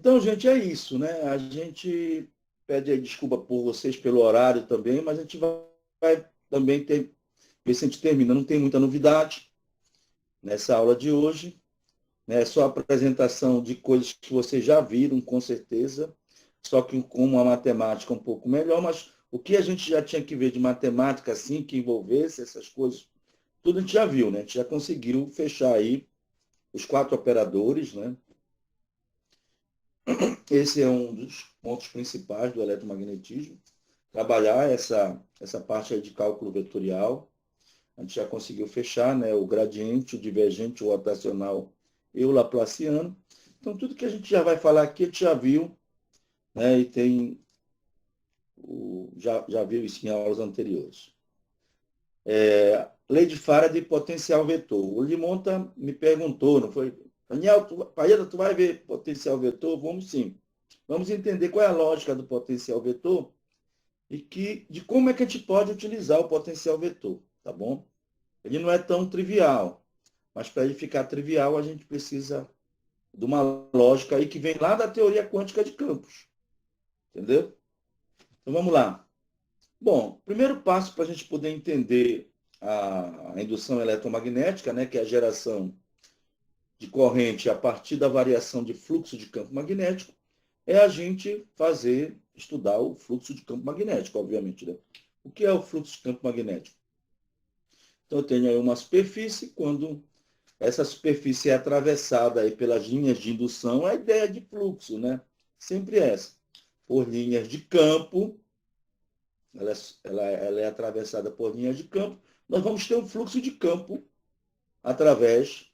Então, gente, é isso, né? A gente pede aí desculpa por vocês pelo horário também, mas a gente vai também ver se a gente termina. Não tem muita novidade nessa aula de hoje, né? É só apresentação de coisas que vocês já viram, com certeza, só que com uma matemática um pouco melhor, mas o que a gente já tinha que ver de matemática, assim, que envolvesse essas coisas, tudo a gente já viu, né? A gente já conseguiu fechar aí os 4 operadores, né? Esse é um dos pontos principais do eletromagnetismo, trabalhar essa parte aí de cálculo vetorial. A gente já conseguiu fechar, né, o gradiente, o divergente, o rotacional e o laplaciano. Então, tudo que a gente já vai falar aqui, a gente já viu, né, e já viu isso em aulas anteriores. Lei de Faraday de potencial vetor. O Limonta me perguntou, não foi? Daniel, Paeta, tu vai ver potencial vetor? Vamos sim. Vamos entender qual é a lógica do potencial vetor e de como é que a gente pode utilizar o potencial vetor, tá bom? Ele não é tão trivial, mas para ele ficar trivial, a gente precisa de uma lógica aí que vem lá da teoria quântica de campos, entendeu? Então vamos lá. Bom, primeiro passo para a gente poder entender a indução eletromagnética, né, que é a geração de corrente a partir da variação de fluxo de campo magnético, é a gente estudar o fluxo de campo magnético, obviamente. Né? O que é o fluxo de campo magnético? Então, eu tenho aí uma superfície, quando essa superfície é atravessada aí pelas linhas de indução, a ideia de fluxo, né? Sempre essa. Por linhas de campo, ela é atravessada por linhas de campo, nós vamos ter um fluxo de campo através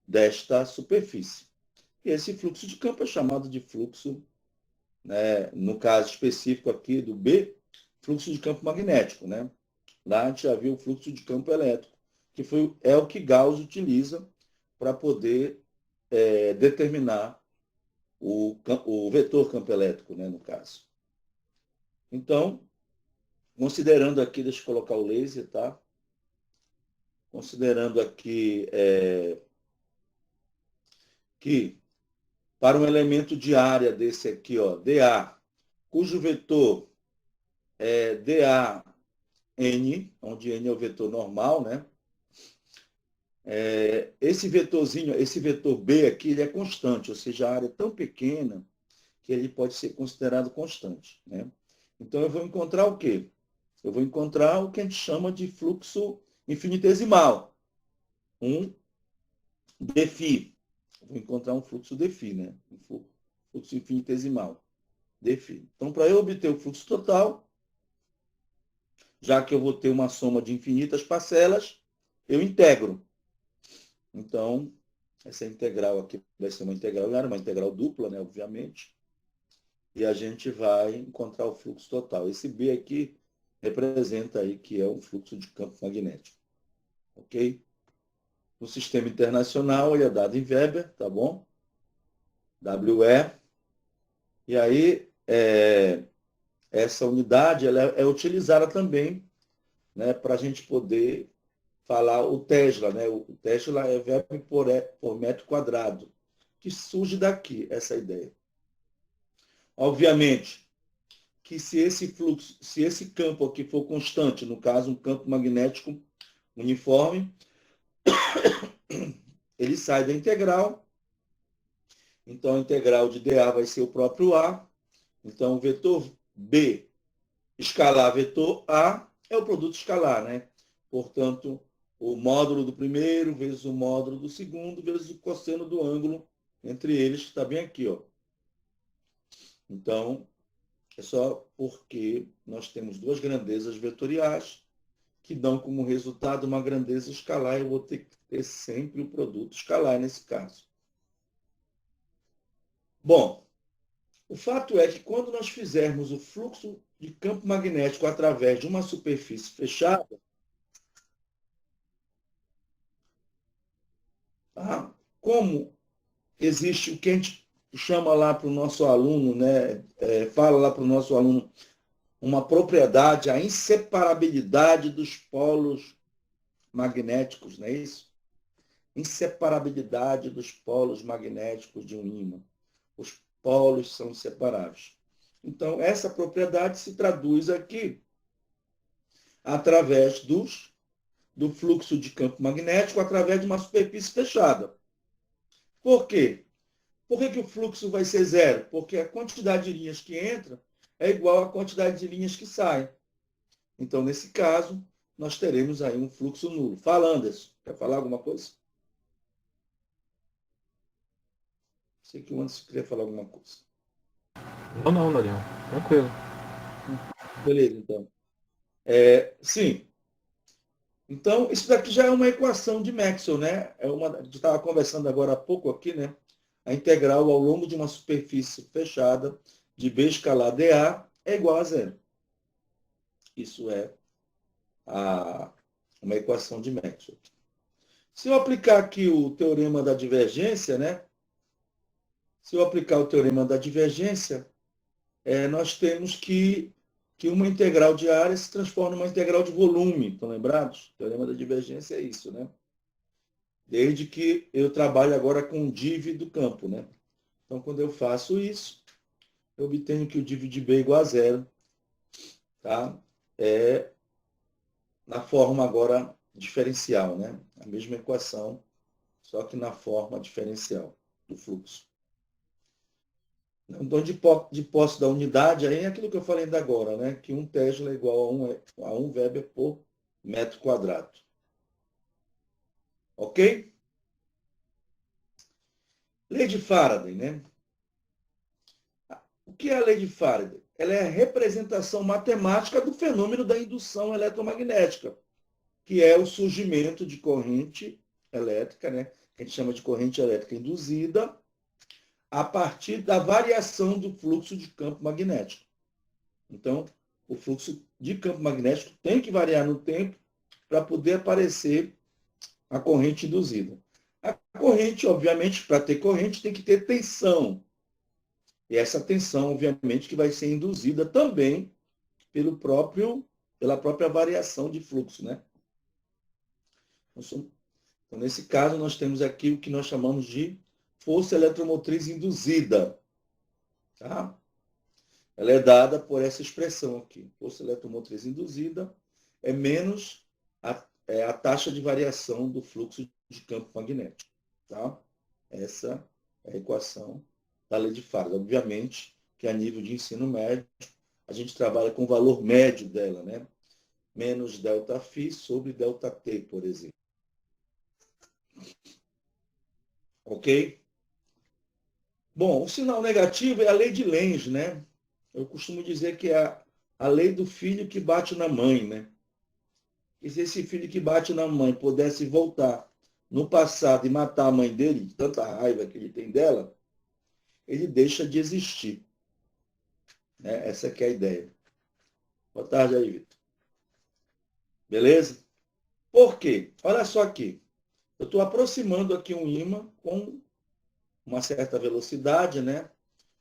desta superfície. E esse fluxo de campo é chamado de fluxo, né, no caso específico aqui do B, fluxo de campo magnético. Né? Lá a gente já viu o fluxo de campo elétrico, que é o que Gauss utiliza para poder determinar o vetor campo elétrico, né, no caso. Então, considerando aqui, deixa eu colocar o laser, tá? Considerando aqui que para um elemento de área desse aqui, ó, dA, cujo vetor é dA n, onde n é o vetor normal, né? Esse vetorzinho, esse vetor B aqui, ele é constante, ou seja, a área é tão pequena que ele pode ser considerado constante, né? Então, eu vou encontrar o quê? Eu vou encontrar o que a gente chama de fluxo infinitesimal, um dφ. Eu vou encontrar um fluxo dφ, né? Um fluxo infinitesimal, dφ. Então, para eu obter o fluxo total, já que eu vou ter uma soma de infinitas parcelas, eu integro. Então, essa integral aqui vai ser uma integral dupla, né, obviamente, e a gente vai encontrar o fluxo total. Esse B aqui representa aí que é um fluxo de campo magnético, ok? No sistema internacional, ele é dado em Weber, tá bom? WE. E aí, essa unidade ela é utilizada também, né, para a gente poder falar o Tesla, né? O Tesla é Weber por metro quadrado, que surge daqui, essa ideia. Obviamente que se esse fluxo, se esse campo aqui for constante, no caso um campo magnético uniforme, ele sai da integral. Então a integral de dA vai ser o próprio A. Então o vetor B escalar vetor A é o produto escalar, né? Portanto, o módulo do primeiro vezes o módulo do segundo vezes o cosseno do ângulo entre eles, que está bem aqui, ó. Então, é só porque nós temos duas grandezas vetoriais que dão como resultado uma grandeza escalar. Eu vou ter que ter sempre o produto escalar nesse caso. Bom, o fato é que quando nós fizermos o fluxo de campo magnético através de uma superfície fechada, tá? Como existe o que a gente chama lá para o nosso aluno, né? Fala lá para o nosso aluno, uma propriedade, a inseparabilidade dos polos magnéticos, não é isso? Inseparabilidade dos polos magnéticos de um ímã. polos são separáveis. Então, essa propriedade se traduz aqui através do fluxo de campo magnético através de uma superfície fechada. Por quê? Por que o fluxo vai ser zero? Porque a quantidade de linhas que entra é igual à quantidade de linhas que saem. Então, nesse caso, nós teremos aí um fluxo nulo. Fala, Anderson. Quer falar alguma coisa? Sei que o Anderson queria falar alguma coisa. Não, Daniel. Tranquilo. Beleza, então. Sim. Então, isso daqui já é uma equação de Maxwell, né? A gente estava conversando agora há pouco aqui, né? A integral ao longo de uma superfície fechada de B escalar dA é igual a zero. Isso é uma equação de Maxwell. Se eu aplicar aqui o teorema da divergência, né? Se eu aplicar o teorema da divergência, nós temos que uma integral de área se transforma numa integral de volume. Estão lembrados? O teorema da divergência é isso, né? Desde que eu trabalho agora com o div do campo, né? Então, quando eu faço isso, eu obtenho que o div de B é igual a zero, tá? Na forma agora diferencial, né? A mesma equação, só que na forma diferencial do fluxo. Então, de posse da unidade, aí é aquilo que eu falei ainda agora, né? Que 1 Tesla é igual a 1 Weber por metro quadrado. Ok? Lei de Faraday, né? O que é a lei de Faraday? Ela é a representação matemática do fenômeno da indução eletromagnética, que é o surgimento de corrente elétrica, né? Que a gente chama de corrente elétrica induzida, a partir da variação do fluxo de campo magnético. Então, o fluxo de campo magnético tem que variar no tempo para poder aparecer a corrente induzida. A corrente, obviamente, para ter corrente, tem que ter tensão. E essa tensão, obviamente, que vai ser induzida também pela própria variação de fluxo, né? Então, nesse caso, nós temos aqui o que nós chamamos de força eletromotriz induzida. Tá? Ela é dada por essa expressão aqui. Força eletromotriz induzida é menos a taxa de variação do fluxo de campo magnético. Tá? Essa é a equação da lei de Faraday. Obviamente que a nível de ensino médio, a gente trabalha com o valor médio dela, né? Menos ΔΦ sobre ΔT, por exemplo. Ok? Bom, o sinal negativo é a lei de Lenz, né? Eu costumo dizer que é a lei do filho que bate na mãe, né? E se esse filho que bate na mãe pudesse voltar no passado e matar a mãe dele, de tanta raiva que ele tem dela, ele deixa de existir. Né? Essa que é a ideia. Boa tarde aí, Vitor. Beleza? Por quê? Olha só aqui. Eu estou aproximando aqui um ímã com uma certa velocidade, né?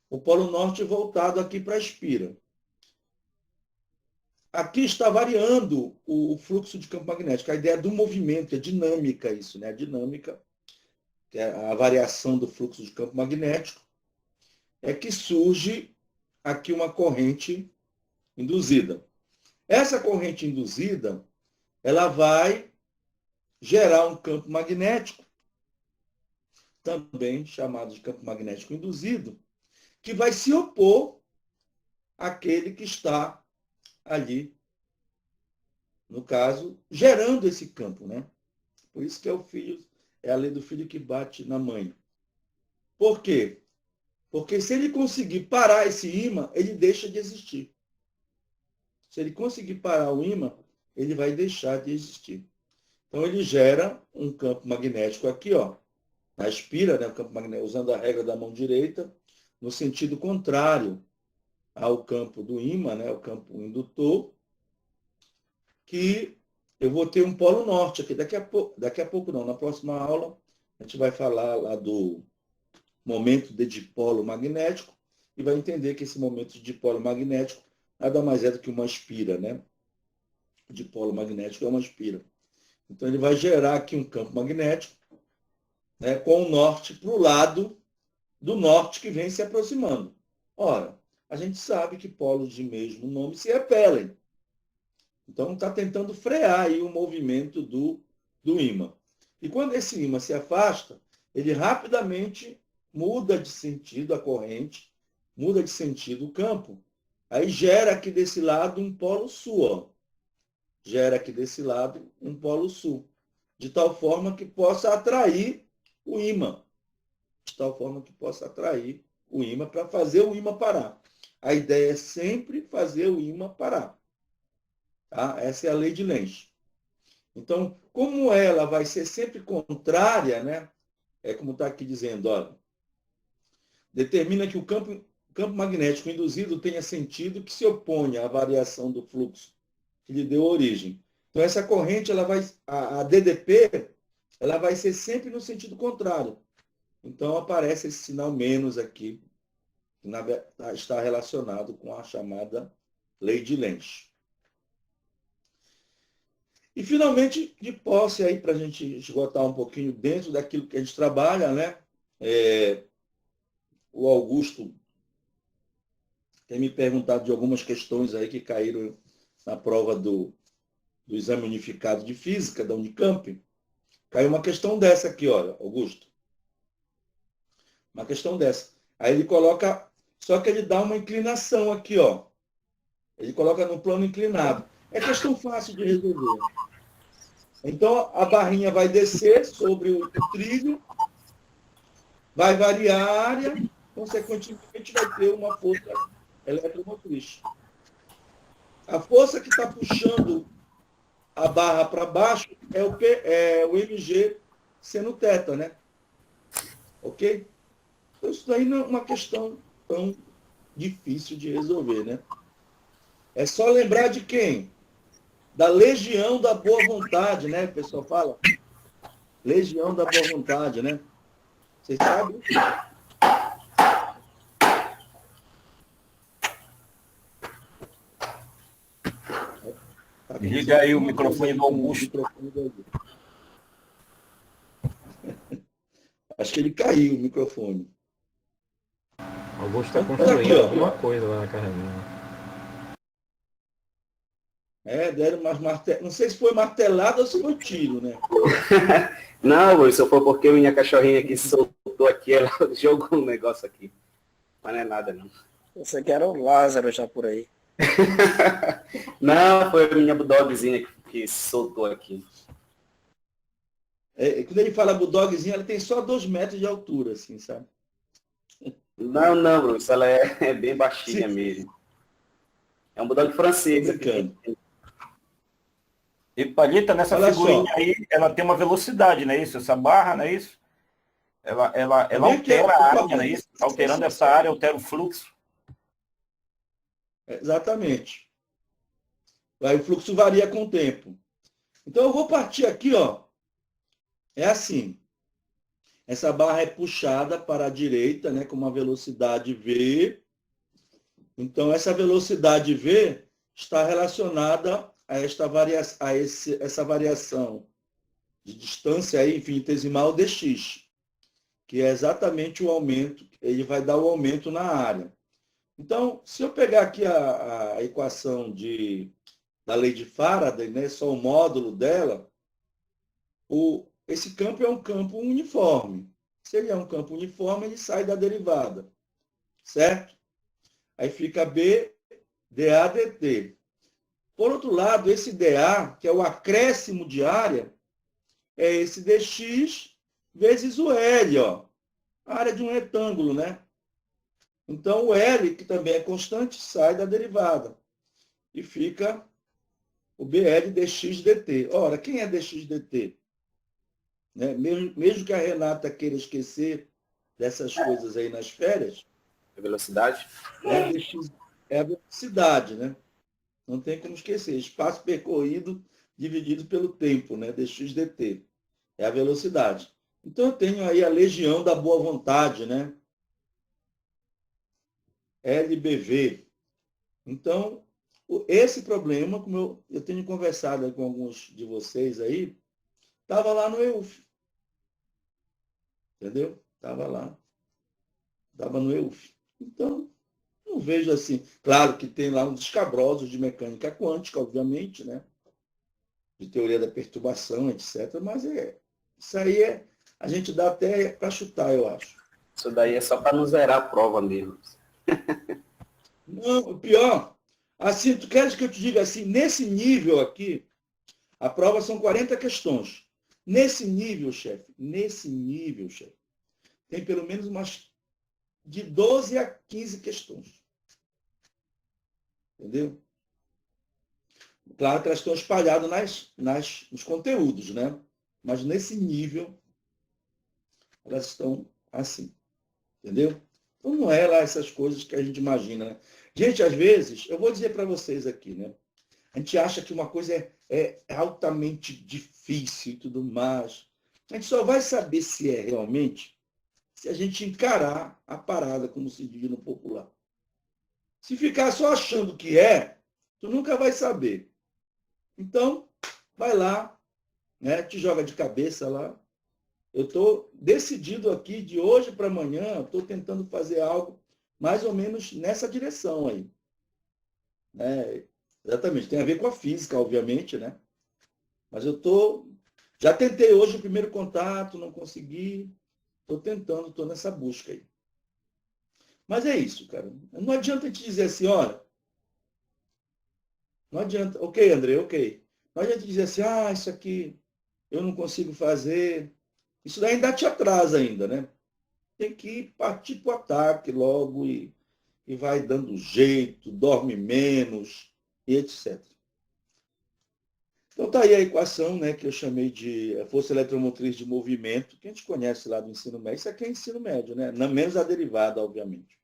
O polo norte voltado aqui para a espira. Aqui está variando o fluxo de campo magnético. A ideia do movimento, é dinâmica isso, né? A dinâmica, que é a variação do fluxo de campo magnético, é que surge aqui uma corrente induzida. Essa corrente induzida, ela vai gerar um campo magnético, também chamado de campo magnético induzido, que vai se opor àquele que está ali, no caso, gerando esse campo, né? Por isso que é a lei do filho que bate na mãe. Por quê? Porque se ele conseguir parar esse ímã, ele deixa de existir. Se ele conseguir parar o ímã, ele vai deixar de existir. Então ele gera um campo magnético aqui, ó, na espira, né, o campo magnético, usando a regra da mão direita, no sentido contrário ao campo do ímã, né, o campo indutor, que eu vou ter um polo norte aqui. Daqui a pouco não, na próxima aula, a gente vai falar lá do momento de dipolo magnético e vai entender que esse momento de dipolo magnético nada mais é do que uma espira, né? O dipolo magnético é uma espira. Então, ele vai gerar aqui um campo magnético, né, com o norte para o lado do norte que vem se aproximando. Ora, a gente sabe que polos de mesmo nome se repelem. Então, está tentando frear aí o movimento do ímã. E quando esse ímã se afasta, ele rapidamente muda de sentido a corrente, muda de sentido o campo, aí gera aqui desse lado um polo sul. Ó. Gera aqui desse lado um polo sul. De tal forma que possa atrair o ímã. De tal forma que possa atrair o ímã para fazer o ímã parar. A ideia é sempre fazer o ímã parar. Tá? Essa é a lei de Lenz. Então, como ela vai ser sempre contrária, né? É como está aqui dizendo, olha, determina que o campo magnético induzido tenha sentido que se opõe à variação do fluxo que lhe deu origem. Então, essa corrente, ela vai, a DDP, ela vai ser sempre no sentido contrário. Então, aparece esse sinal menos aqui, que está relacionado com a chamada lei de Lenz. E, finalmente, de posse, aí para a gente esgotar um pouquinho dentro daquilo que a gente trabalha, né? O Augusto tem me perguntado de algumas questões aí que caíram na prova do exame unificado de física da Unicamp. Caiu uma questão dessa aqui, olha, Augusto. Uma questão dessa. Aí ele coloca, só que ele dá uma inclinação aqui, ó. Ele coloca no plano inclinado. É questão fácil de resolver. Então, a barrinha vai descer sobre o trilho, vai variar a área, consequentemente vai ter uma força eletromotriz. A força que está puxando a barra para baixo é o mg seno θ, né? Ok? Então, isso daí não é uma questão tão difícil de resolver, né? É só lembrar de quem? Da legião da boa vontade, né? O pessoal fala. Legião da boa vontade, né? Vocês sabem? Liga aí o microfone do Augusto. Acho que ele caiu o microfone. Augusto está Então, construindo aqui, ó. alguma coisa lá na carreira. Deram umas marteladas. Não sei se foi martelada ou se foi tiro, né? Não, isso foi porque minha cachorrinha aqui soltou aqui, ela jogou um negócio aqui. Mas não é nada, não. Você que era o Lázaro já por aí. Não, foi a minha bulldogzinha que soltou aqui. Quando ele fala bulldogzinha, ela tem só 2 metros de altura, assim, sabe? Não, Bruno, isso ela é bem baixinha mesmo. É um bulldog francês. E Palheta, nessa Olha figurinha só. aí, ela tem uma velocidade, não é isso? Essa barra, não é isso? Ela altera a área, não é isso? Alterando essa área, altera o fluxo. Exatamente. Aí o fluxo varia com o tempo. Então eu vou partir aqui, ó. É assim. Essa barra é puxada para a direita, né, com uma velocidade v. Então essa velocidade v está relacionada a essa variação de distância aí, infinitesimal dx, que é exatamente o aumento, ele vai dar o aumento na área. Então, se eu pegar aqui a equação da lei de Faraday, né, só o módulo dela, esse campo é um campo uniforme. Se ele é um campo uniforme, ele sai da derivada, certo? Aí fica B, dA, dt. Por outro lado, esse dA, que é o acréscimo de área, é esse dx vezes o L, ó. A área de um retângulo, né? Então, o L, que também é constante, sai da derivada. E fica o BL dx dt. Ora, quem é dx dt? Né? Mesmo que a Renata queira esquecer dessas coisas aí nas férias, A velocidade? É a velocidade, né? Não tem como esquecer. Espaço percorrido dividido pelo tempo, né? dx dt. É a velocidade. Então, eu tenho aí a legião da boa vontade, né? LBV. Então, esse problema, como eu tenho conversado com alguns de vocês aí, estava lá no EUF. Entendeu? Estava lá. Estava no EUF. Então, não vejo assim. Claro que tem lá uns escabrosos de mecânica quântica, obviamente, né? De teoria da perturbação, etc. Mas isso aí a gente dá até para chutar, eu acho. Isso daí é só para não zerar a prova mesmo. Não, o pior, assim, tu queres que eu te diga assim, nesse nível aqui, a prova são 40 questões. Nesse nível, chefe, tem pelo menos umas de 12 a 15 questões. Entendeu? Claro que elas estão espalhadas nos conteúdos, né? Mas nesse nível, elas estão assim. Entendeu? Então não é lá essas coisas que a gente imagina, né? Gente, às vezes, eu vou dizer para vocês aqui, né? A gente acha que uma coisa é altamente difícil e tudo mais. A gente só vai saber se é realmente se a gente encarar a parada, como se diz no popular. Se ficar só achando que tu nunca vai saber. Então, vai lá, né? Te joga de cabeça lá. Eu estou decidido aqui, de hoje para amanhã, estou tentando fazer algo mais ou menos nessa direção aí. Né? Exatamente, tem a ver com a física, obviamente, né? Mas já tentei hoje o primeiro contato, não consegui. Estou tentando, estou nessa busca aí. Mas é isso, cara. Não adianta te dizer assim, olha, não adianta, ok, André, ok. Não adianta dizer assim, isso aqui eu não consigo fazer. Isso daí ainda te atrasa ainda, né? Tem que partir para o ataque logo e vai dando jeito, dorme menos, e etc. Então está aí a equação, né, que eu chamei de força eletromotriz de movimento, que a gente conhece lá do ensino médio. Isso aqui é ensino médio, né? Menos a derivada, obviamente.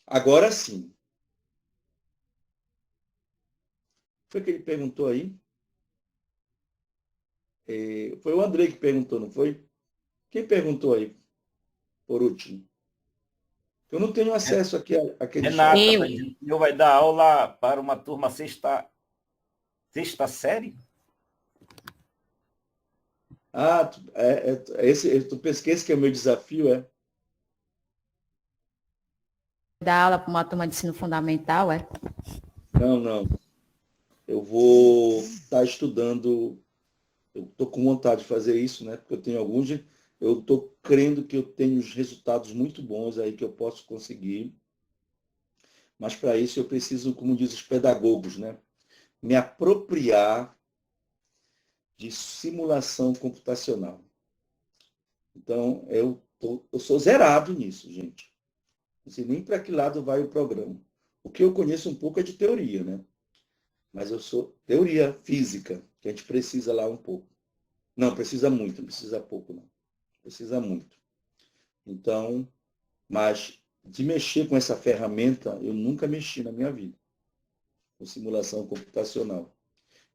Agora sim. Foi que ele perguntou aí? Foi o Andrei que perguntou, não foi? Quem perguntou aí, por último? Eu não tenho acesso aqui àquele Renata chat. está dizendo que vai dar aula para uma turma sexta série? Tu pensa que esse que é o meu desafio, é? Dar aula para uma turma de ensino fundamental, é? Não. Eu vou estar estudando, eu estou com vontade de fazer isso, né? Porque eu tenho eu estou crendo que eu tenho os resultados muito bons aí que eu posso conseguir. Mas para isso eu preciso, como diz os pedagogos, né? Me apropriar de simulação computacional. Então, eu sou zerado nisso, gente. Não sei nem para que lado vai o programa. O que eu conheço um pouco é de teoria, né? Mas eu sou teoria física, que a gente precisa lá um pouco. Não, precisa muito, não precisa pouco, não. Precisa muito. Então, mas de mexer com essa ferramenta, eu nunca mexi na minha vida, com simulação computacional.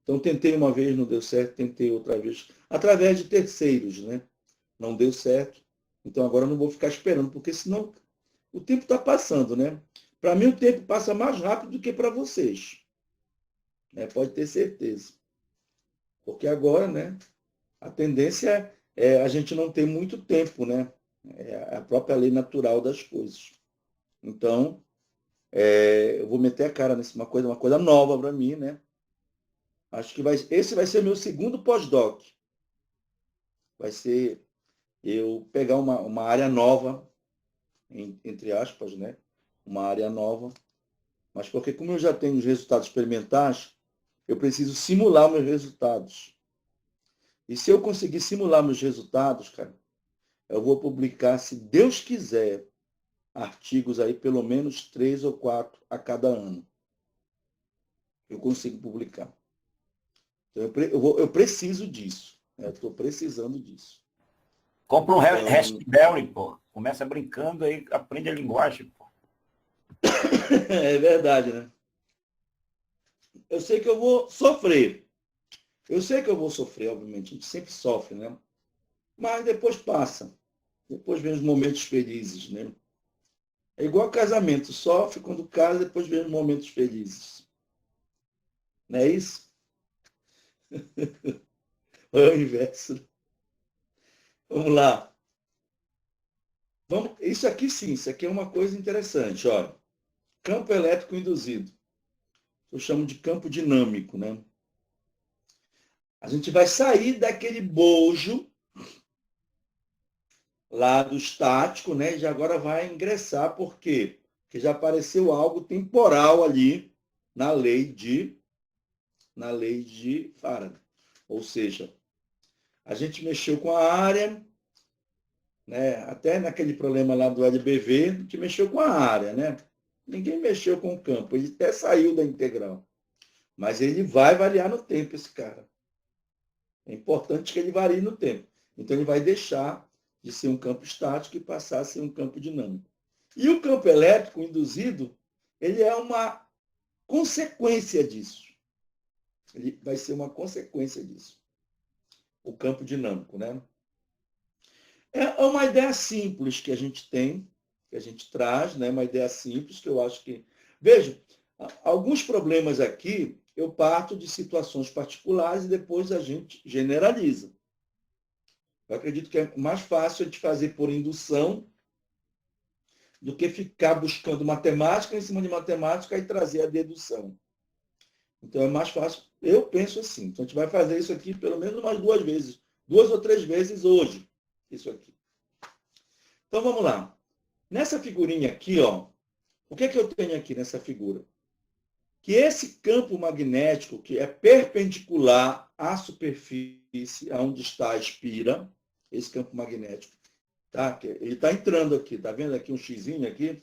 Então, tentei uma vez, não deu certo, tentei outra vez, através de terceiros, né? Não deu certo. Então, agora eu não vou ficar esperando, porque senão o tempo está passando, né? Para mim, o tempo passa mais rápido do que para vocês. Né? Pode ter certeza. Porque agora, né? A tendência é a gente não ter muito tempo, né? É a própria lei natural das coisas. Então, eu vou meter a cara nessa uma coisa nova para mim, né? Acho que esse vai ser meu segundo pós-doc. Vai ser eu pegar uma área nova, entre aspas, né? Uma área nova. Mas porque como eu já tenho os resultados experimentais, eu preciso simular meus resultados. E se eu conseguir simular meus resultados, cara, eu vou publicar, se Deus quiser, artigos aí, pelo menos 3 ou 4 a cada ano. Eu consigo publicar. Então, eu preciso disso. Né? Eu estou precisando disso. Compra um Então, Raspberry, pô. Começa brincando aí, aprende a linguagem, pô. é verdade, né? Eu sei que eu vou sofrer. Eu sei que eu vou sofrer, obviamente. A gente sempre sofre, né? Mas depois passa. Depois vem os momentos felizes, né? É igual casamento. Sofre quando casa, depois vem os momentos felizes. Não é isso? É o inverso. Vamos lá. Isso aqui sim, isso aqui é uma coisa interessante. Olha, campo elétrico induzido. Eu chamo de campo dinâmico, né? A gente vai sair daquele bojo lá do estático, né? E já agora vai ingressar, por quê? Porque já apareceu algo temporal ali na lei de Faraday. Ou seja, a gente mexeu com a área, né? Até naquele problema lá do LBV, a gente mexeu com a área, né? Ninguém mexeu com o campo, ele até saiu da integral. Mas ele vai variar no tempo, esse cara. É importante que ele varie no tempo. Então, ele vai deixar de ser um campo estático e passar a ser um campo dinâmico. E o campo elétrico induzido, ele é uma consequência disso. Ele vai ser uma consequência disso. O campo dinâmico, né? É uma ideia simples que a gente tem, que a gente traz, né? Uma ideia simples que eu acho que... Veja, alguns problemas aqui, eu parto de situações particulares e depois a gente generaliza. Eu acredito que é mais fácil a gente fazer por indução do que ficar buscando matemática em cima de matemática e trazer a dedução. Então é mais fácil, eu penso assim. Então a gente vai fazer isso aqui pelo menos umas 2 vezes, 2 ou 3 vezes hoje, isso aqui. Então vamos lá. Nessa figurinha aqui, ó, o que é que eu tenho aqui nessa figura? Que esse campo magnético, que é perpendicular à superfície onde está a espira, esse campo magnético, tá? Ele está entrando aqui, tá vendo aqui um xizinho aqui?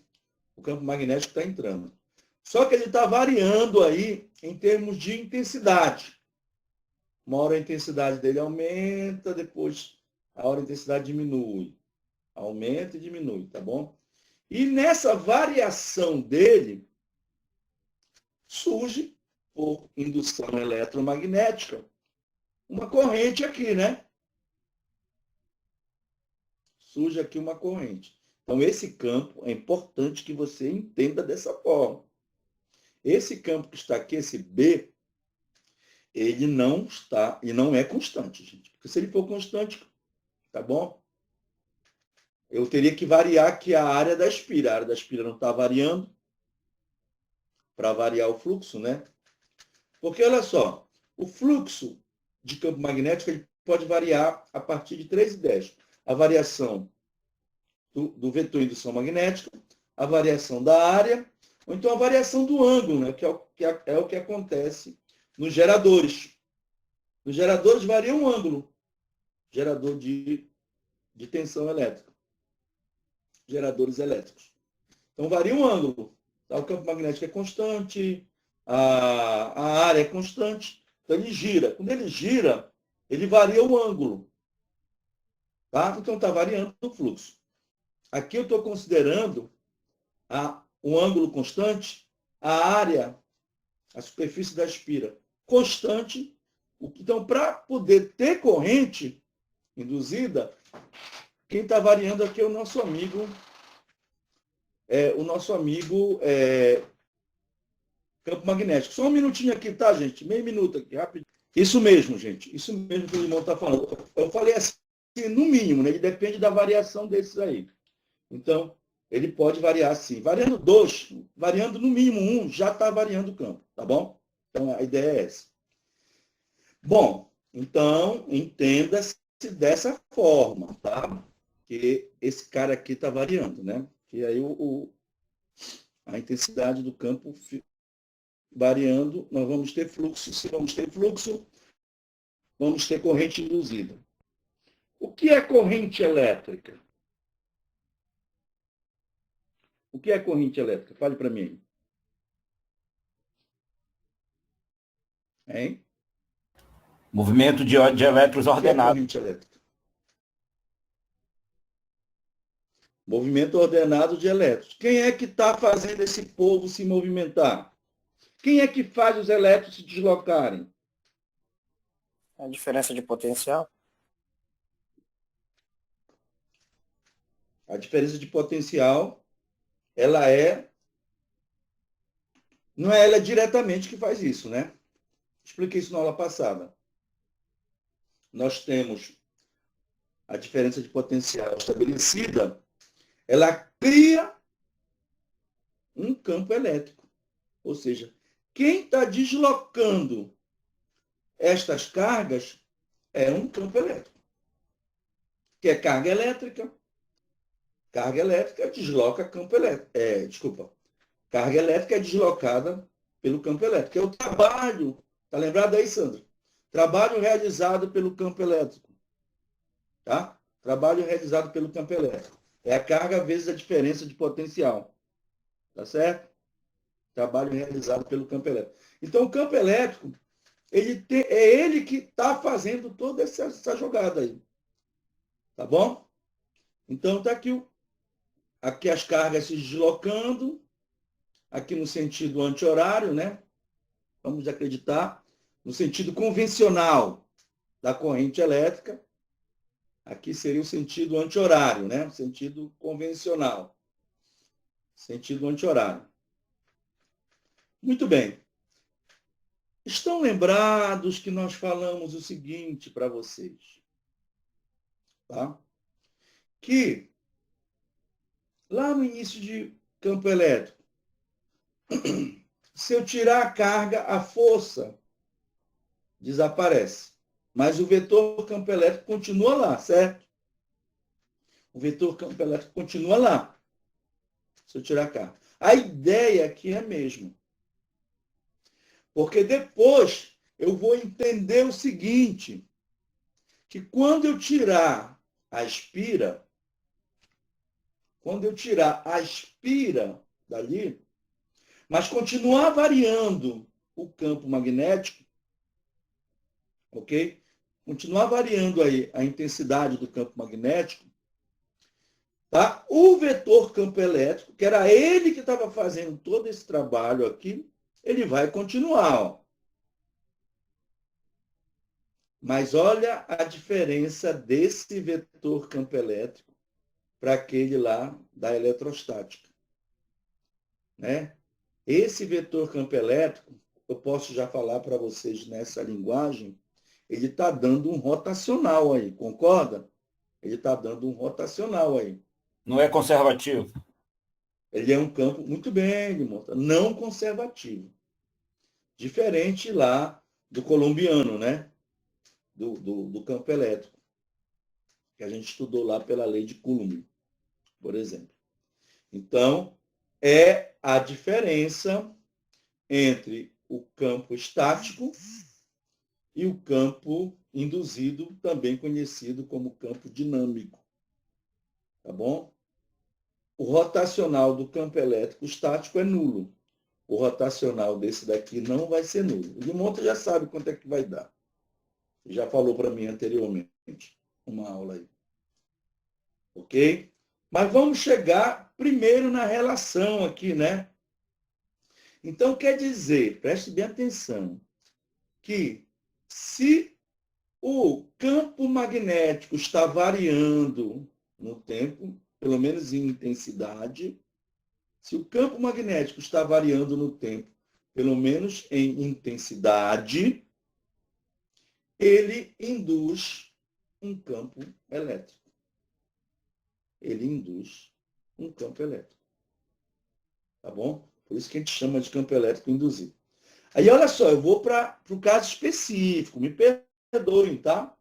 O campo magnético está entrando. Só que ele está variando aí em termos de intensidade. Uma hora a intensidade dele aumenta, depois a hora a intensidade diminui. Aumenta e diminui, tá bom? E nessa variação dele, surge, por indução eletromagnética, uma corrente aqui, né? Surge aqui uma corrente. Então, esse campo é importante que você entenda dessa forma. Esse campo que está aqui, esse B, ele não está, e não é constante, gente. Porque se ele for constante, tá bom? Eu teria que variar aqui a área da espira. A área da espira não está variando para variar o fluxo, né? Porque, olha só, o fluxo de campo magnético ele pode variar a partir de 3,10. A variação do vetor indução magnética, a variação da área, ou então a variação do ângulo, né? Que é o que acontece nos geradores. Nos geradores varia um ângulo. Gerador de tensão elétrica. Geradores elétricos. Então, varia um ângulo. O campo magnético é constante, a área é constante, então ele gira. Quando ele gira, ele varia o ângulo. Tá? Então, está variando o fluxo. Aqui eu estou considerando o ângulo constante, a área, a superfície da espira constante. Então, para poder ter corrente induzida, quem está variando aqui é o nosso amigo... campo magnético. Só um minutinho aqui, tá, gente? Meio minuto aqui, rápido. Isso mesmo, gente. Isso mesmo que o irmão está falando. Eu falei assim, no mínimo, né? Ele depende da variação desses aí. Então, ele pode variar sim. Variando 2, variando no mínimo 1, já está variando o campo, tá bom? Então, a ideia é essa. Bom, então, entenda-se dessa forma, tá? Que esse cara aqui está variando, né? E aí a intensidade do campo variando, nós vamos ter fluxo. Se vamos ter fluxo, vamos ter corrente induzida. O que é corrente elétrica? O que é corrente elétrica? Fale para mim. Hein? Movimento de elétrons O que é ordenado. corrente elétrica? Movimento ordenado de elétrons. Quem é que está fazendo esse povo se movimentar? Quem é que faz os elétrons se deslocarem? A diferença de potencial? A diferença de potencial, não é ela diretamente que faz isso, né? Expliquei isso na aula passada. Nós temos a diferença de potencial estabelecida ela cria um campo elétrico. Ou seja, quem está deslocando estas cargas é um campo elétrico. Que é carga elétrica. Carga elétrica desloca campo elétrico. Carga elétrica é deslocada pelo campo elétrico. É o trabalho, está lembrado aí, Sandra? Trabalho realizado pelo campo elétrico. Tá? Trabalho realizado pelo campo elétrico. É a carga vezes a diferença de potencial. Tá certo? Trabalho realizado pelo campo elétrico. Então, o campo elétrico, é ele que está fazendo toda essa jogada aí. Tá bom? Então, está aqui as cargas se deslocando, aqui no sentido anti-horário, né? Vamos acreditar, no sentido convencional da corrente elétrica. Aqui seria o sentido anti-horário, né? O sentido convencional. Sentido anti-horário. Muito bem. Estão lembrados que nós falamos o seguinte para vocês? Tá? Que lá no início de campo elétrico, se eu tirar a carga, a força desaparece. Mas o vetor campo elétrico continua lá, certo? O vetor campo elétrico continua lá. Se eu tirar a carga. A ideia aqui é a mesma. Porque depois eu vou entender o seguinte, que quando eu tirar a espira, dali, mas continuar variando o campo magnético, ok? Continuar variando aí a intensidade do campo magnético, tá? O vetor campo elétrico, que era ele que estava fazendo todo esse trabalho aqui, ele vai continuar, ó. Mas olha a diferença desse vetor campo elétrico para aquele lá da eletrostática, né? Esse vetor campo elétrico, eu posso já falar para vocês nessa linguagem, ele está dando um rotacional aí, concorda? Ele está dando um rotacional aí. Não é conservativo. Ele é um campo, muito bem, não conservativo. Diferente lá do colombiano, né? Do campo elétrico, que a gente estudou lá pela lei de Coulomb, por exemplo. Então, é a diferença entre o campo estático e o campo induzido, também conhecido como campo dinâmico. Tá bom? O rotacional do campo elétrico estático é nulo. O rotacional desse daqui não vai ser nulo. O Limonta já sabe quanto é que vai dar. Já falou para mim anteriormente, uma aula aí. Ok? Mas vamos chegar primeiro na relação aqui, né? Então, quer dizer, preste bem atenção, que se o campo magnético está variando no tempo, pelo menos em intensidade, se o campo magnético está variando no tempo, pelo menos em intensidade, ele induz um campo elétrico. Ele induz um campo elétrico. Tá bom? Por isso que a gente chama de campo elétrico induzido. Aí, olha só, eu vou para o caso específico. Me perdoem, tá?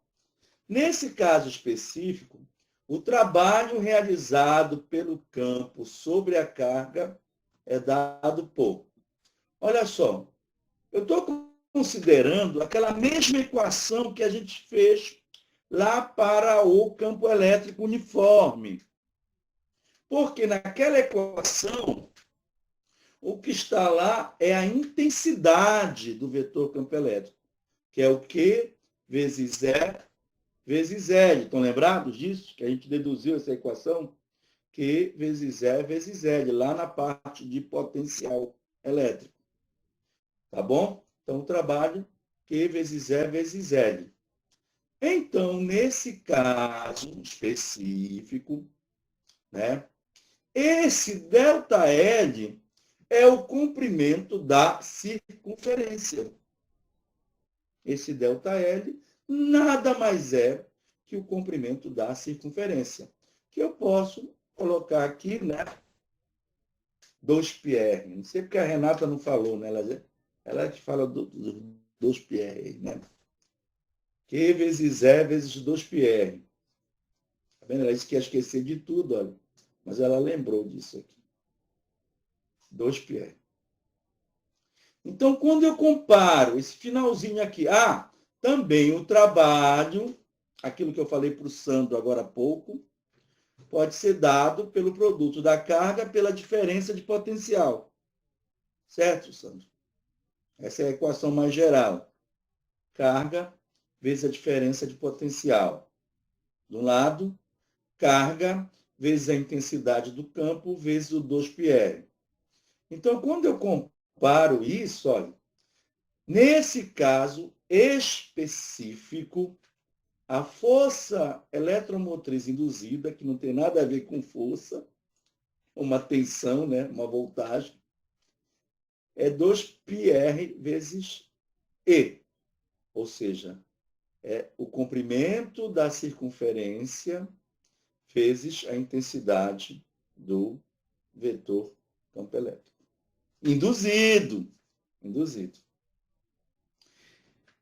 Nesse caso específico, o trabalho realizado pelo campo sobre a carga é dado por... Olha só, eu estou considerando aquela mesma equação que a gente fez lá para o campo elétrico uniforme. Porque naquela equação, o que está lá é a intensidade do vetor campo elétrico, que é o Q vezes E vezes L. Estão lembrados disso? Que a gente deduziu essa equação? Q vezes E vezes L, lá na parte de potencial elétrico. Tá bom? Então, o trabalho Q vezes E vezes L. Então, nesse caso específico, né, esse ΔL é o comprimento da circunferência. Esse ΔL nada mais é que o comprimento da circunferência, que eu posso colocar aqui, né? 2πr. Não sei porque a Renata não falou, né? Ela que fala do 2πr, né? Q vezes E vezes 2πr. Tá vendo? Ela disse que ia esquecer de tudo, olha. Mas ela lembrou disso aqui. 2πr. Então, quando eu comparo esse finalzinho aqui, também o trabalho, aquilo que eu falei para o Sandro agora há pouco, pode ser dado pelo produto da carga pela diferença de potencial. Certo, Sandro? Essa é a equação mais geral. Carga vezes a diferença de potencial. De um lado, carga vezes a intensidade do campo vezes o 2πr. Então, quando eu comparo isso, olha, nesse caso específico, a força eletromotriz induzida, que não tem nada a ver com força, uma tensão, né, uma voltagem, é 2πr vezes E. Ou seja, é o comprimento da circunferência vezes a intensidade do vetor campo elétrico. Induzido.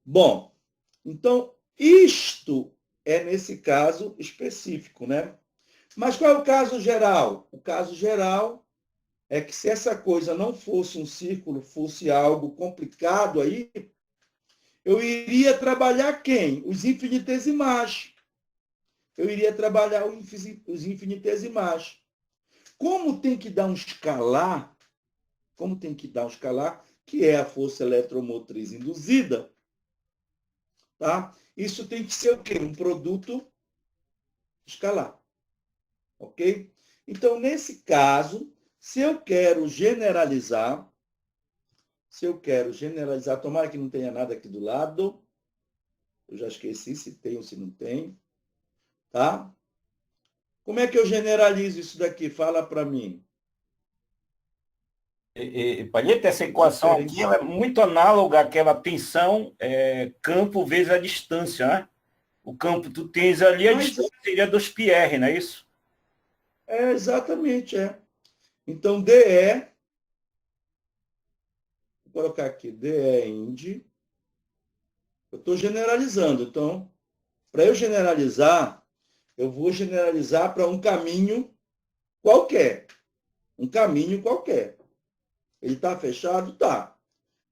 Bom, então, isto é nesse caso específico, né? Mas qual é o caso geral? O caso geral é que se essa coisa não fosse um círculo, fosse algo complicado aí, eu iria trabalhar quem? Os infinitesimais. Eu iria trabalhar os infinitesimais. Como tem que dar um escalar, que é a força eletromotriz induzida, tá? Isso tem que ser o quê? Um produto escalar. Ok? Então, nesse caso, se eu quero generalizar, tomara que não tenha nada aqui do lado, eu já esqueci se tem ou se não tem, tá? Como é que eu generalizo isso daqui? Fala para mim. Palheta, essa equação aqui ela é muito análoga àquela tensão campo vezes a distância, né? O campo tu tens ali, a distância seria 2πr, não é isso? Exatamente. Então, DE, vou colocar aqui, DE Ind, eu estou generalizando. Então, para eu generalizar, eu vou generalizar para um caminho qualquer. Ele está fechado? Tá.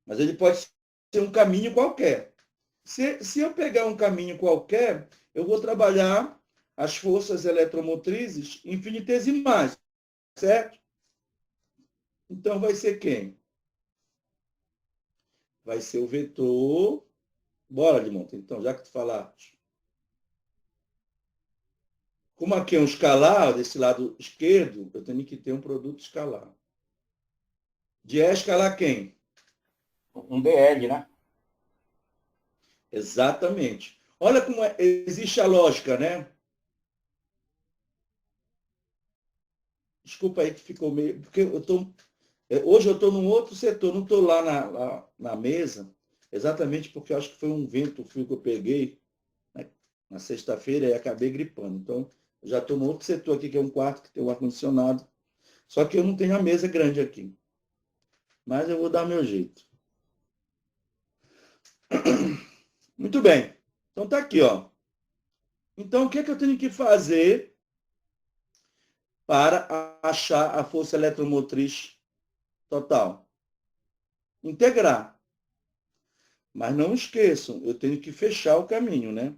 Mas ele pode ser um caminho qualquer. Se eu pegar um caminho qualquer, eu vou trabalhar as forças eletromotrizes infinitesimais, certo? Então, vai ser quem? Vai ser o vetor... Bora, Limonta, então, já que tu falaste. Como aqui é um escalar, desse lado esquerdo, eu tenho que ter um produto escalar. De E escalar quem? Um DL, né? Exatamente. Olha como existe a lógica, né? Desculpa aí que ficou meio... Porque hoje eu estou num outro setor, não estou lá na mesa, exatamente porque eu acho que foi um vento frio que eu peguei, né, na sexta-feira e acabei gripando. Então, eu já estou no outro setor aqui, que é um quarto que tem um ar-condicionado. Só que eu não tenho a mesa grande aqui. Mas eu vou dar meu jeito. Muito bem. Então tá aqui, ó. Então, o que é que eu tenho que fazer para achar a força eletromotriz total? Integrar. Mas não esqueçam, eu tenho que fechar o caminho, né?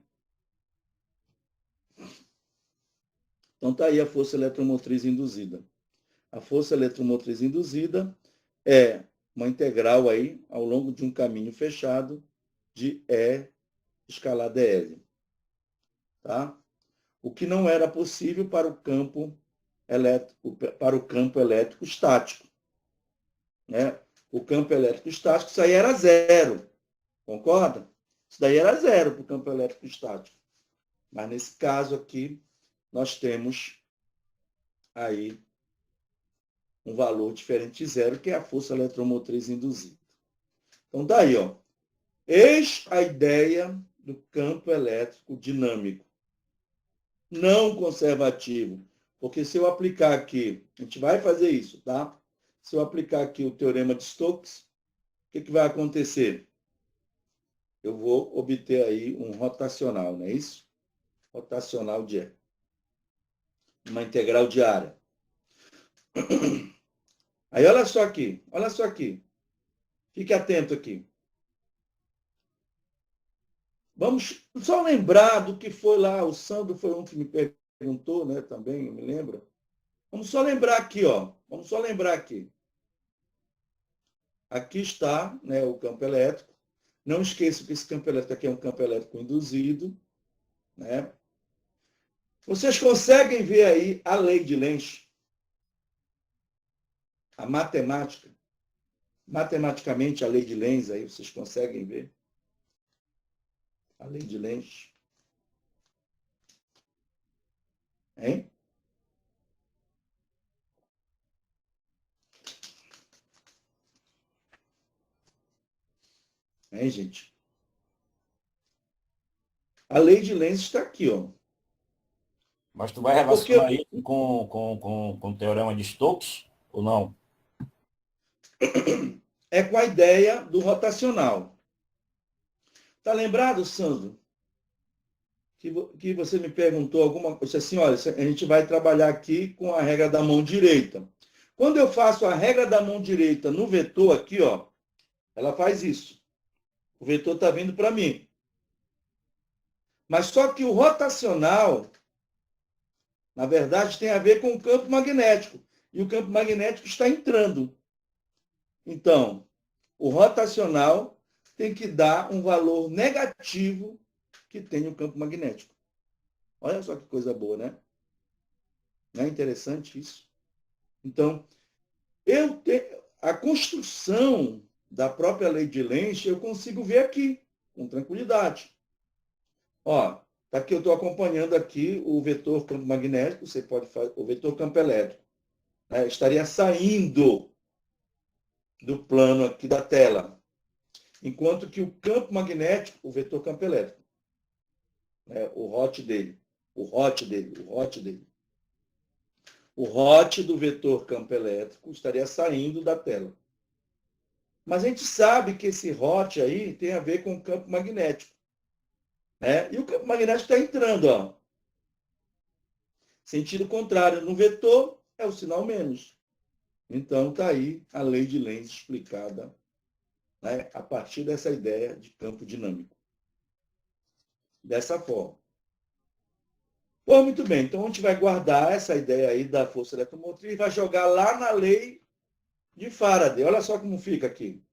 Então tá aí a força eletromotriz induzida. A força eletromotriz induzida é uma integral aí ao longo de um caminho fechado de E escalar dl. Tá? O que não era possível para o campo elétrico estático. Né? O campo elétrico estático, isso aí era zero. Concorda? Isso daí era zero para o campo elétrico estático. Mas nesse caso aqui, nós temos aí um valor diferente de zero, que é a força eletromotriz induzida. Então, daí, ó. Eis a ideia do campo elétrico dinâmico. Não conservativo. Porque se eu aplicar aqui, a gente vai fazer isso, tá? Se eu aplicar aqui o teorema de Stokes, o que vai acontecer? Eu vou obter aí um rotacional, não é isso? Rotacional de E. Uma integral de área. Aí olha só aqui, olha só aqui. Fique atento aqui. Vamos só lembrar do que foi lá, o Sandro foi um que me perguntou, né, também, me lembra. Vamos só lembrar aqui, ó. Vamos só lembrar aqui. Aqui está, né, o campo elétrico. Não esqueça que esse campo elétrico aqui é um campo elétrico induzido, né? Vocês conseguem ver aí a lei de Lenz? A matemática? Matematicamente, a lei de Lenz aí, vocês conseguem ver? A lei de Lenz. Hein? Hein, gente? A lei de Lenz está aqui, ó. Mas tu vai relacionar isso com o teorema de Stokes ou não? É com a ideia do rotacional. Tá lembrado, Sandro? Que você me perguntou alguma coisa assim, olha, a gente vai trabalhar aqui com a regra da mão direita. Quando eu faço a regra da mão direita no vetor aqui, ó, ela faz isso. O vetor está vindo para mim. Mas só que o rotacional, na verdade, tem a ver com o campo magnético. E o campo magnético está entrando. Então, o rotacional tem que dar um valor negativo que tem o campo magnético. Olha só que coisa boa, né? Não é interessante isso? Então, a construção da própria lei de Lenz, eu consigo ver aqui, com tranquilidade. Ó, tá aqui, eu estou acompanhando aqui o vetor campo magnético, você pode fazer o vetor campo elétrico. Né? Estaria saindo do plano aqui da tela. Enquanto que o campo magnético, o vetor campo elétrico, né? O hot dele. O hot do vetor campo elétrico estaria saindo da tela. Mas a gente sabe que esse hot aí tem a ver com o campo magnético. Né? E o campo magnético está entrando, ó. Sentido contrário no vetor é o sinal menos. Então está aí a lei de Lenz explicada, né, a partir dessa ideia de campo dinâmico. Dessa forma. Pô, muito bem, então a gente vai guardar essa ideia aí da força eletromotriz e vai jogar lá na lei de Faraday. Olha só como fica aqui.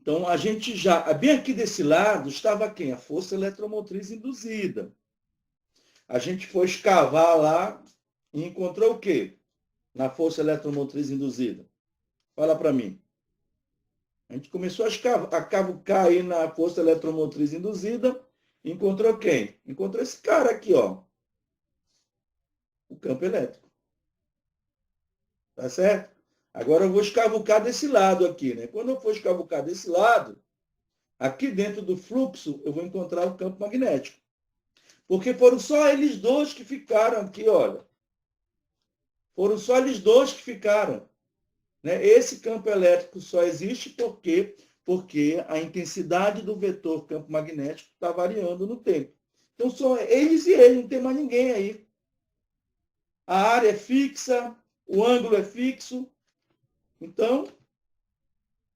Então, a gente já, bem aqui desse lado, estava quem? A força eletromotriz induzida. A gente foi escavar lá e encontrou o quê? Na força eletromotriz induzida. Fala para mim. A gente começou a cavucar aí na força eletromotriz induzida. Encontrou quem? Encontrou esse cara aqui, ó. O campo elétrico. Tá certo? Agora eu vou escavucar desse lado aqui, né? Quando eu for escavucar desse lado, aqui dentro do fluxo, eu vou encontrar o campo magnético. Porque foram só eles dois que ficaram aqui, olha. Foram só eles dois que ficaram. Né? Esse campo elétrico só existe porque a intensidade do vetor campo magnético está variando no tempo. Então, só eles e ele, não tem mais ninguém aí. A área é fixa, o ângulo é fixo. Então,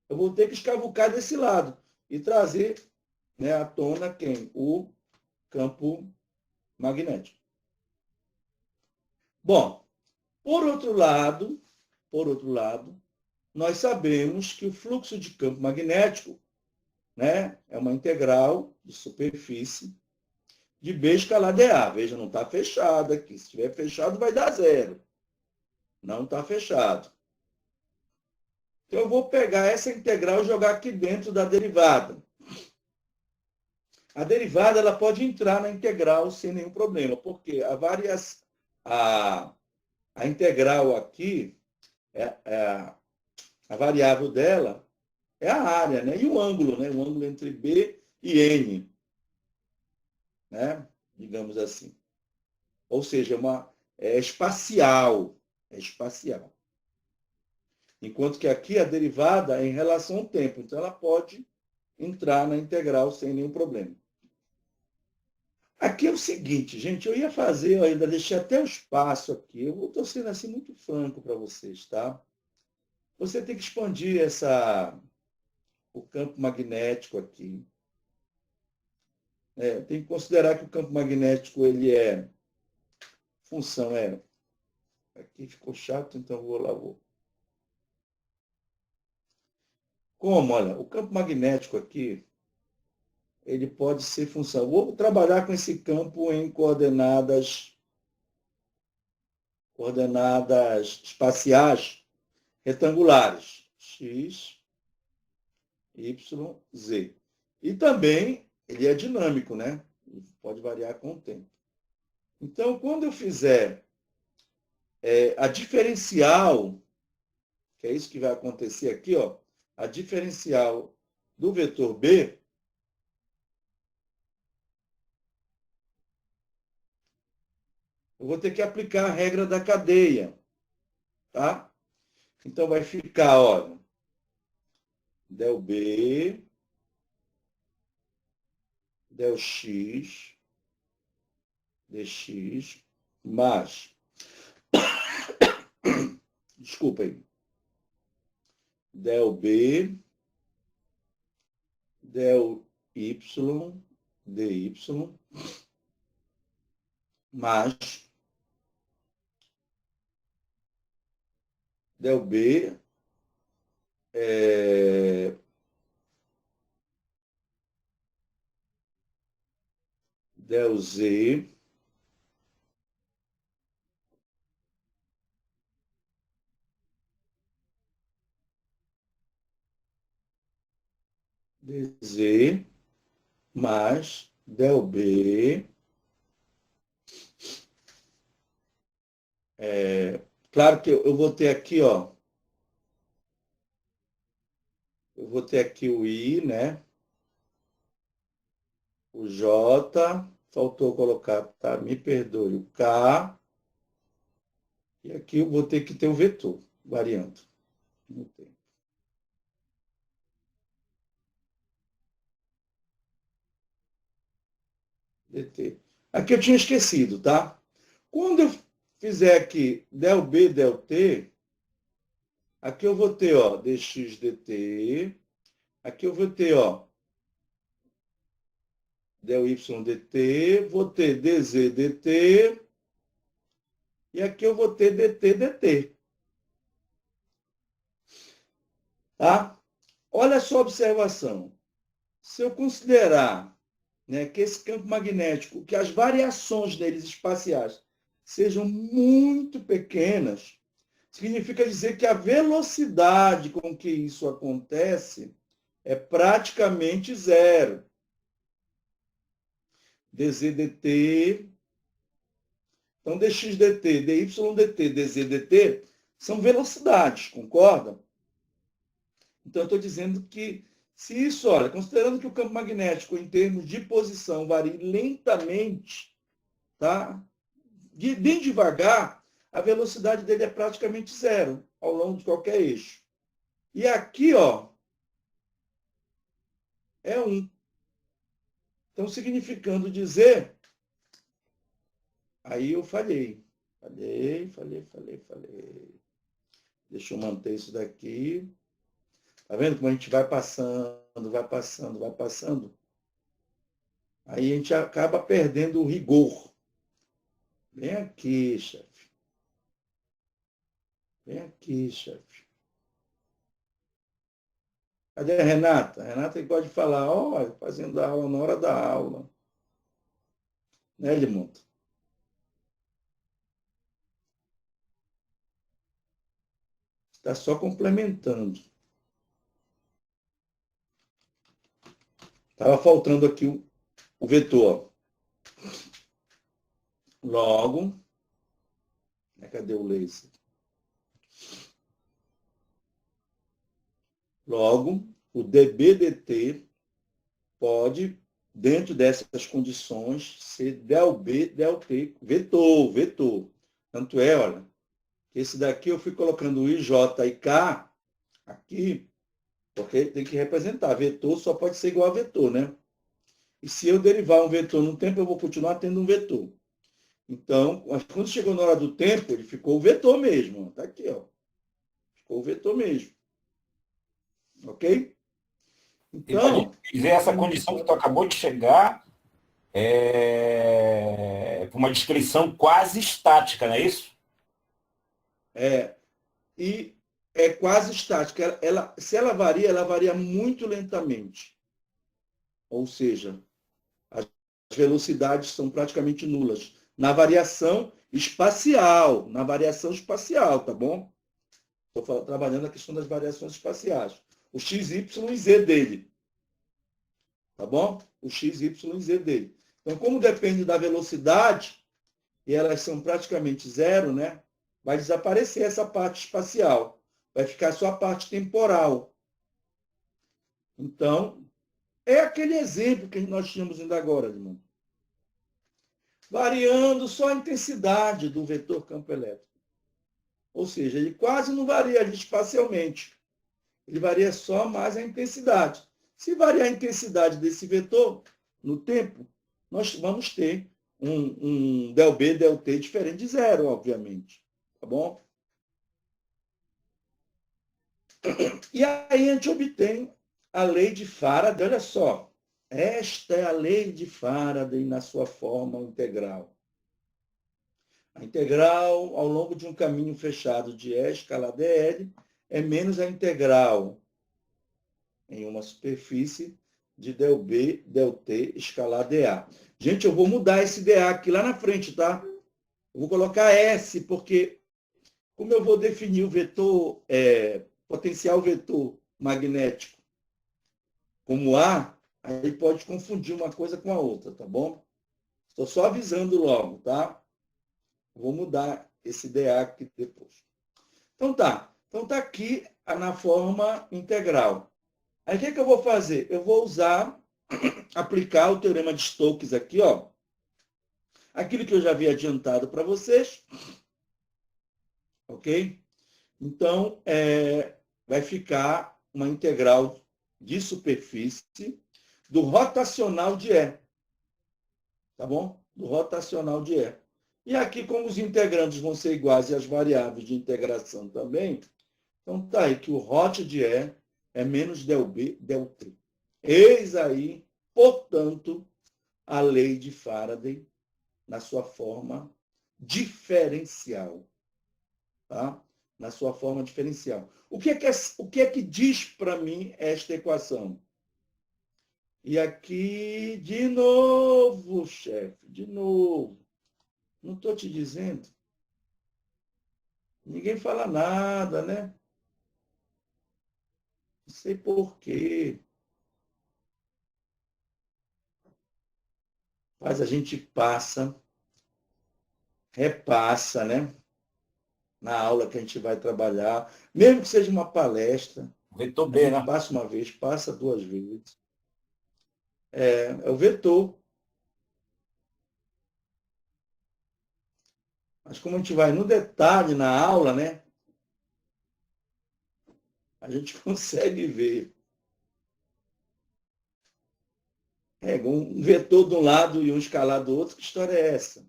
eu vou ter que escavucar desse lado e trazer, né, à tona quem? O campo magnético. Bom, por outro lado, nós sabemos que o fluxo de campo magnético, né, é uma integral de superfície de B escalada é A. Veja, não está fechado aqui. Se estiver fechado, vai dar zero. Não está fechado. Então, eu vou pegar essa integral e jogar aqui dentro da derivada. A derivada ela pode entrar na integral sem nenhum problema, porque a integral aqui, a variável dela é a área, né? E o ângulo, né? O ângulo entre B e N. Né? Digamos assim. Ou seja, é espacial. É espacial. Enquanto que aqui a derivada é em relação ao tempo. Então, ela pode entrar na integral sem nenhum problema. Aqui é o seguinte, gente, eu ia fazer, eu ainda deixei até o espaço aqui. Eu estou sendo assim muito franco para vocês, tá? Você tem que expandir o campo magnético aqui. Tem que considerar que o campo magnético, ele é função, aqui ficou chato, então vou lá. Como? Olha, o campo magnético aqui, ele pode ser função. Vou trabalhar com esse campo em coordenadas espaciais retangulares. X, Y, Z. E também ele é dinâmico, né? Ele pode variar com o tempo. Então, quando eu fizer a diferencial, que é isso que vai acontecer aqui, ó, a diferencial do vetor B, eu vou ter que aplicar a regra da cadeia, tá? Então, vai ficar, olha, del B, del X, dx, mais, desculpa aí, del B, del Y, dy, mais del B, del Z, dz, mais del B, claro que eu vou ter aqui, ó, eu vou ter aqui o I, né? O J, faltou colocar, tá? Me perdoe, o K. E aqui eu vou ter que ter o vetor, variando no tempo. dt. Aqui eu tinha esquecido, tá? Quando eu fizer aqui del B, del T, aqui eu vou ter, ó, dx, dt. Aqui eu vou ter, ó, del y, dt. Vou ter dz, dt. E aqui eu vou ter dt, dt. Tá? Olha só a observação. Se eu considerar, né, que esse campo magnético, que as variações deles espaciais sejam muito pequenas, significa dizer que a velocidade com que isso acontece é praticamente zero. dz dt, então dx dt, dy dt, dz dt são velocidades, concorda? Então eu estou dizendo que se isso, olha, considerando que o campo magnético em termos de posição varia lentamente, tá? Bem devagar, a velocidade dele é praticamente zero ao longo de qualquer eixo. E aqui, ó, é 1. Então, significando dizer, aí eu falhei. Falhei. Deixa eu manter isso daqui. Tá vendo como a gente vai passando. Aí a gente acaba perdendo o rigor. Vem aqui, chefe. Cadê a Renata? A Renata que pode falar, ó, fazendo aula na hora da aula. Né, Edmundo? Está só complementando. Estava faltando aqui o vetor. Logo, cadê o laser? Logo, o dB dt pode dentro dessas condições, ser del B, del T, vetor. Tanto é, olha, esse daqui eu fui colocando I, J e K aqui, porque tem que representar. Vetor só pode ser igual a vetor, né? E se eu derivar um vetor no tempo, eu vou continuar tendo um vetor. Então, quando chegou na hora do tempo, ele ficou o vetor mesmo. Está aqui, ó. Ficou o vetor mesmo. Ok? Então, dizer essa condição que tu acabou de chegar para uma descrição quase estática, não é isso? e é quase estática. Se ela varia muito lentamente. Ou seja, as velocidades são praticamente nulas. Na variação espacial, tá bom? Estou trabalhando a questão das variações espaciais. O x, y e z dele. Tá bom? O x, y e z dele. Então, como depende da velocidade, e elas são praticamente zero, né? Vai desaparecer essa parte espacial. Vai ficar só a parte temporal. Então, é aquele exemplo que nós tínhamos ainda agora, irmão. Variando só a intensidade do vetor campo elétrico. Ou seja, ele quase não varia ali espacialmente. Ele varia só mais a intensidade. Se variar a intensidade desse vetor no tempo, nós vamos ter um del B, del T diferente de zero, obviamente. Tá bom? E aí a gente obtém a lei de Faraday. Olha só. Esta é a lei de Faraday na sua forma integral. A integral ao longo de um caminho fechado de E escala dl é menos a integral em uma superfície de del B, del T escalar dA. Gente, eu vou mudar esse dA aqui lá na frente, tá? Eu vou colocar S, porque como eu vou definir o vetor, potencial vetor magnético como A, aí pode confundir uma coisa com a outra, tá bom? Estou só avisando logo, tá? Vou mudar esse dA aqui depois. Então tá. Então tá aqui na forma integral. Aí o que eu vou fazer? Eu vou aplicar o teorema de Stokes aqui, ó. Aquilo que eu já havia adiantado para vocês. Ok? Então, vai ficar uma integral de superfície do rotacional de E. Tá bom? Do rotacional de E. E aqui, como os integrantes vão ser iguais e as variáveis de integração também, então tá aí que o hot de E é menos del B, del T. Eis aí, portanto, a lei de Faraday na sua forma diferencial. Tá? Na sua forma diferencial. O que é que diz para mim esta equação? E aqui, de novo, chefe, de novo. Não estou te dizendo. Ninguém fala nada, né? Não sei por quê. Mas a gente repassa, né? Na aula que a gente vai trabalhar, mesmo que seja uma palestra, Vetor B, né? passa uma vez, passa duas vezes. É o vetor. Mas como a gente vai no detalhe na aula, né? A gente consegue ver. Um vetor de um lado e um escalar do outro, que história é essa?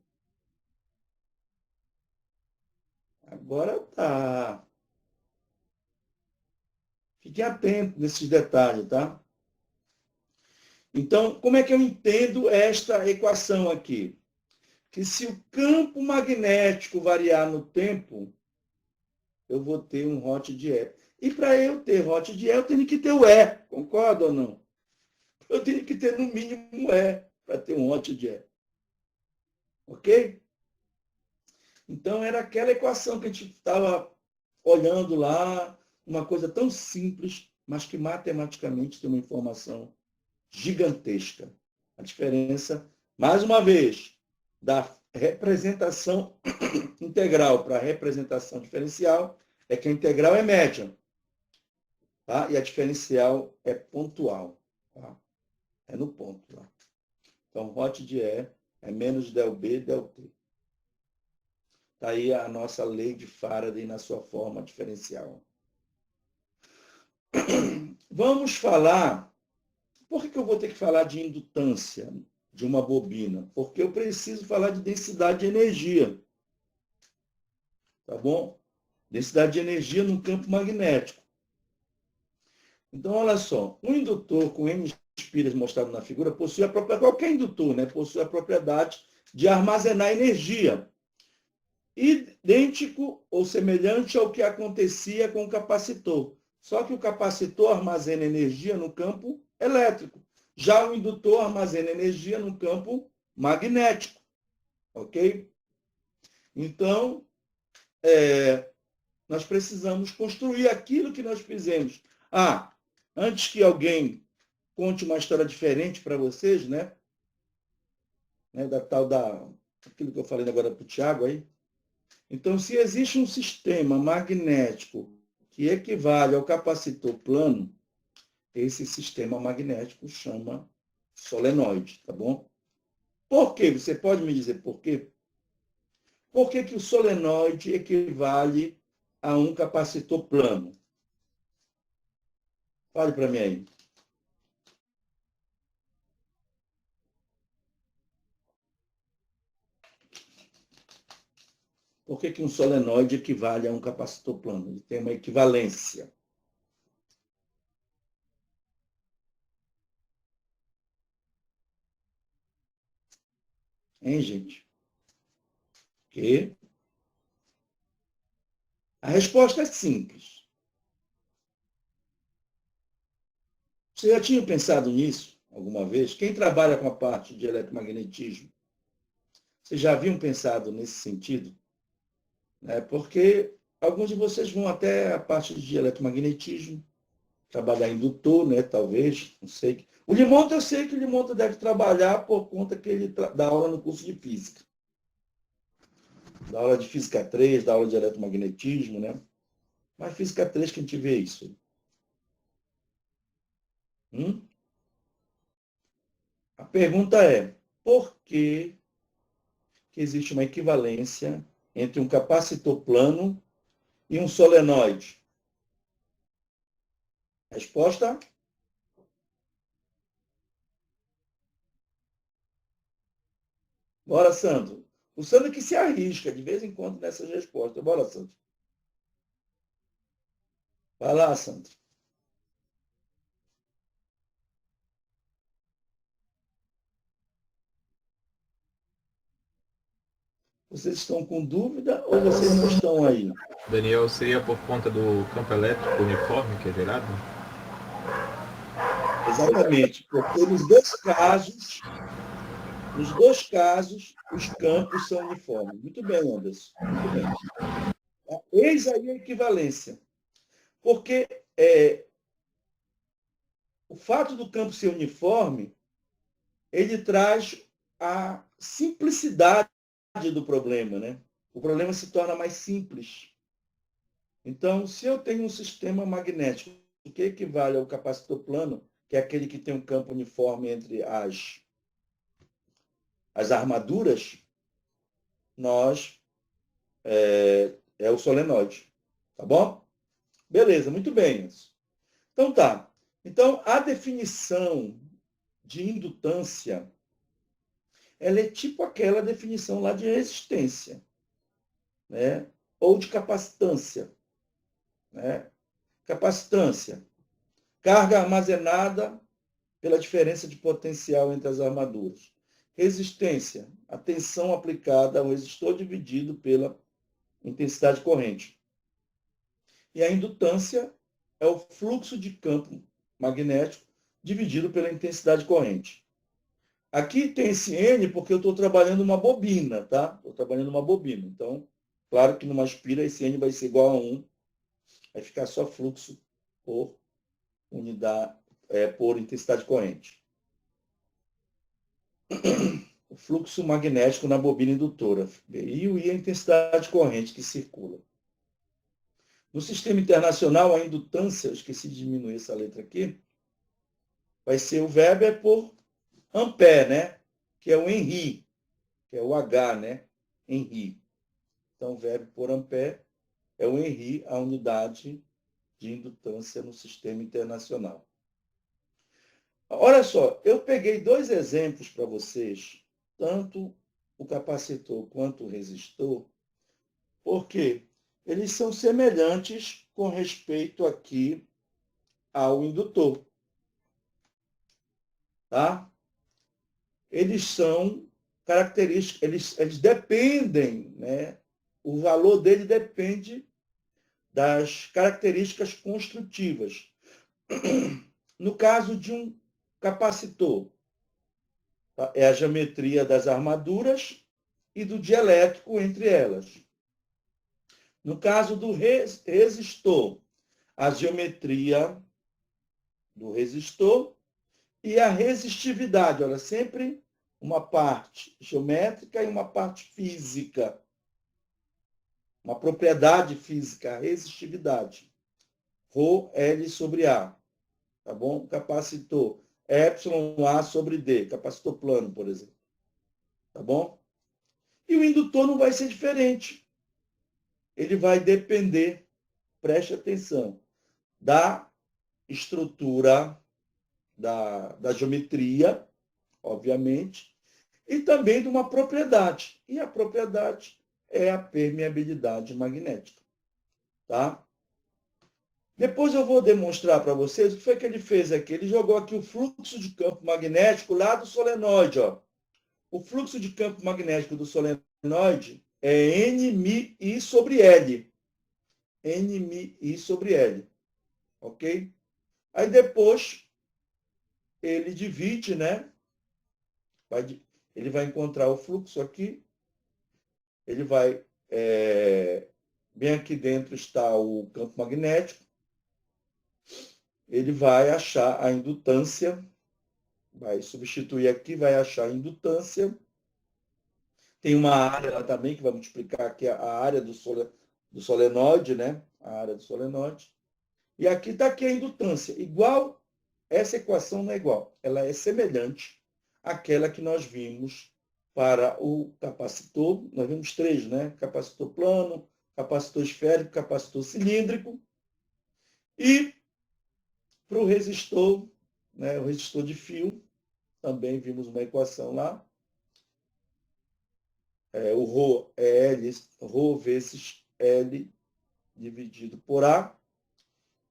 Agora tá. Fique atento nesses detalhes, tá? Então, como é que eu entendo esta equação aqui? Que se o campo magnético variar no tempo, eu vou ter um hot de E. E para eu ter hot de E, eu tenho que ter o E. Concorda ou não? Eu tenho que ter, no mínimo, um E para ter um hot de E. Ok? Então, era aquela equação que a gente estava olhando lá, uma coisa tão simples, mas que matematicamente tem uma informação gigantesca. A diferença, mais uma vez, da representação integral para a representação diferencial é que a integral é média, tá? E a diferencial é pontual. Tá? É no ponto. Tá? Então, hot de E é menos del B, del T. Está aí a nossa lei de Faraday na sua forma diferencial. Vamos falar... Por que eu vou ter que falar de indutância de uma bobina? Porque eu preciso falar de densidade de energia. Tá bom? Densidade de energia no campo magnético. Então, olha só. Um indutor com N espiras mostrado na figura possui a própria... Qualquer indutor, né? Possui a propriedade de armazenar energia. Idêntico ou semelhante ao que acontecia com o capacitor. Só que o capacitor armazena energia no campo elétrico. Já o indutor armazena energia no campo magnético. Ok? Então, nós precisamos construir aquilo que nós fizemos. Antes que alguém conte uma história diferente para vocês, né? Aquilo que eu falei agora para o Tiago aí. Então, se existe um sistema magnético que equivale ao capacitor plano, esse sistema magnético chama solenoide, tá bom? Por quê? Você pode me dizer por quê? Por que que o solenoide equivale a um capacitor plano? Fale para mim aí. Por que que um solenoide equivale a um capacitor plano? Ele tem uma equivalência. Hein, gente? Que? A resposta é simples. Você já tinha pensado nisso alguma vez? Quem trabalha com a parte de eletromagnetismo, vocês já haviam pensado nesse sentido? Porque alguns de vocês vão até a parte de eletromagnetismo, trabalhar indutor, né? Talvez, não sei. O Limonta, eu sei que o Limonta deve trabalhar por conta que ele dá aula no curso de física. Dá aula de física 3, dá aula de eletromagnetismo, né? Mas física 3 que a gente vê isso. A pergunta é, por que existe uma equivalência entre um capacitor plano e um solenoide? Resposta? Bora, Sandro. O Sandro que se arrisca de vez em quando nessas respostas. Bora, Sandro. Vai lá, Sandro. Vocês estão com dúvida ou vocês não estão aí? Daniel, seria por conta do campo elétrico uniforme que é gerado? Exatamente, porque nos dois casos, os campos são uniformes. Muito bem, Anderson. Muito bem. Eis aí a equivalência. Porque o fato do campo ser uniforme, ele traz a simplicidade do problema, né? O problema se torna mais simples. Então, se eu tenho um sistema magnético que equivale ao capacitor plano, que é aquele que tem um campo uniforme entre as armaduras, é o solenoide. Tá bom? Beleza, muito bem. Então tá. Então, a definição de indutância, ela é tipo aquela definição lá de resistência, né? Ou de capacitância. Né? Capacitância. Carga armazenada pela diferença de potencial entre as armaduras. Resistência. A tensão aplicada ao resistor dividido pela intensidade de corrente. E a indutância é o fluxo de campo magnético dividido pela intensidade de corrente. Aqui tem esse N porque eu estou trabalhando uma bobina, tá? Estou trabalhando uma bobina. Então, claro que numa espira esse N vai ser igual a 1. Vai ficar só fluxo por unidade, por intensidade de corrente. O fluxo magnético na bobina indutora. E a intensidade de corrente que circula. No sistema internacional, a indutância, eu esqueci de diminuir essa letra aqui, vai ser o Weber por ampere, né? que é o Henry, que é o H, né? Henry. Então, o verbo por ampere é o Henry, a unidade de indutância no sistema internacional. Olha só, eu peguei 2 exemplos para vocês, tanto o capacitor quanto o resistor, porque eles são semelhantes com respeito aqui ao indutor. Tá? Eles são características, eles dependem, né? O valor dele depende das características construtivas. No caso de um capacitor, tá? É a geometria das armaduras e do dielétrico entre elas. No caso do resistor, a geometria do resistor e a resistividade. Olha, sempre uma parte geométrica e uma parte física. Uma propriedade física, a resistividade. Rho, L sobre A. Tá bom? Capacitor, A sobre D. Capacitor plano, por exemplo. Tá bom? E o indutor não vai ser diferente. Ele vai depender, preste atenção, da estrutura da geometria, obviamente, e também de uma propriedade. E a propriedade é a permeabilidade magnética. Tá? Depois eu vou demonstrar para vocês o que foi que ele fez aqui. Ele jogou aqui o fluxo de campo magnético lá do solenoide. Ó. O fluxo de campo magnético do solenoide é Nμi sobre L. Nμi sobre L. Ok? Aí depois ele divide, né? Ele vai encontrar o fluxo aqui. Ele vai... bem aqui dentro está o campo magnético. Ele vai achar a indutância. Vai substituir aqui, vai achar a indutância. Tem uma área lá também que vai multiplicar aqui a área do solenoide, né? A área do solenoide. E aqui está aqui a indutância. Igual, essa equação não é igual. Ela é semelhante àquela que nós vimos para o capacitor. Nós vimos 3, né? Capacitor plano, capacitor esférico, capacitor cilíndrico. E para o resistor, né? O resistor de fio, também vimos uma equação lá. O Rho é L, Rho vezes L dividido por A.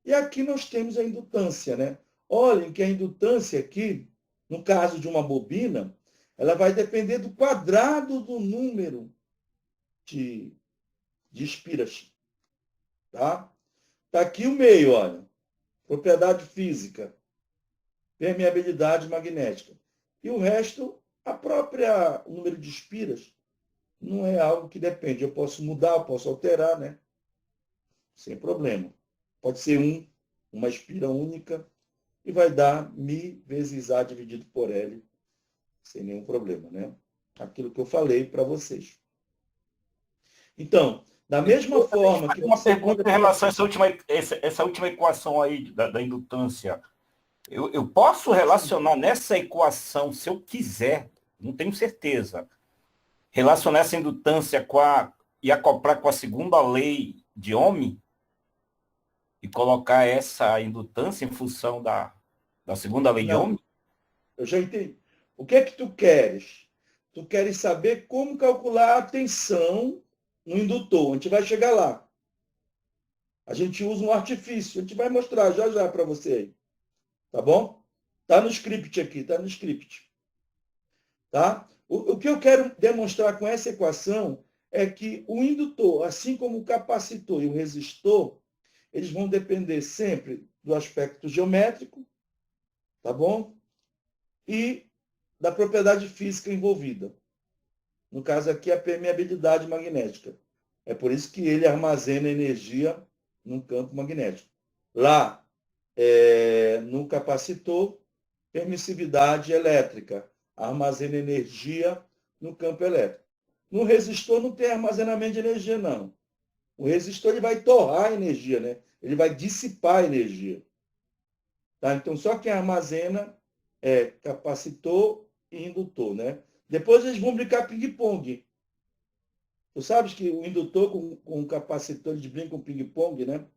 E aqui nós temos a indutância, né? Olhem que a indutância aqui, no caso de uma bobina, ela vai depender do quadrado do número de espiras. Tá? Tá aqui o meio, olha. Propriedade física, permeabilidade magnética. E o resto, o número de espiras, não é algo que depende. Eu posso mudar, eu posso alterar, né? Sem problema. Pode ser uma espira única, e vai dar μ vezes A dividido por L, sem nenhum problema, né? Aquilo que eu falei para vocês. Então, da mesma forma que... Uma pergunta em relação a essa última equação aí da indutância. Eu posso relacionar nessa equação, se eu quiser, não tenho certeza, relacionar essa indutância e acoplar com a segunda lei de Ohm e colocar essa indutância em função da segunda lei de Ohm? Eu já entendi. O que é que tu queres? Tu queres saber como calcular a tensão no indutor. A gente vai chegar lá. A gente usa um artifício. A gente vai mostrar já para você aí. Tá bom? Tá no script aqui, tá no script. Tá? O que eu quero demonstrar com essa equação é que o indutor, assim como o capacitor e o resistor, eles vão depender sempre do aspecto geométrico, tá bom? E da propriedade física envolvida. No caso aqui, a permeabilidade magnética. É por isso que ele armazena energia no campo magnético. Lá, no capacitor, permissividade elétrica. Armazena energia no campo elétrico. No resistor não tem armazenamento de energia, não. O resistor ele vai torrar a energia, né? Ele vai dissipar a energia. Tá? Então, só quem armazena é capacitor e indutor, né? Depois eles vão brincar ping-pong. Tu sabes que o indutor com o capacitor, eles brincam ping-pong, né? Não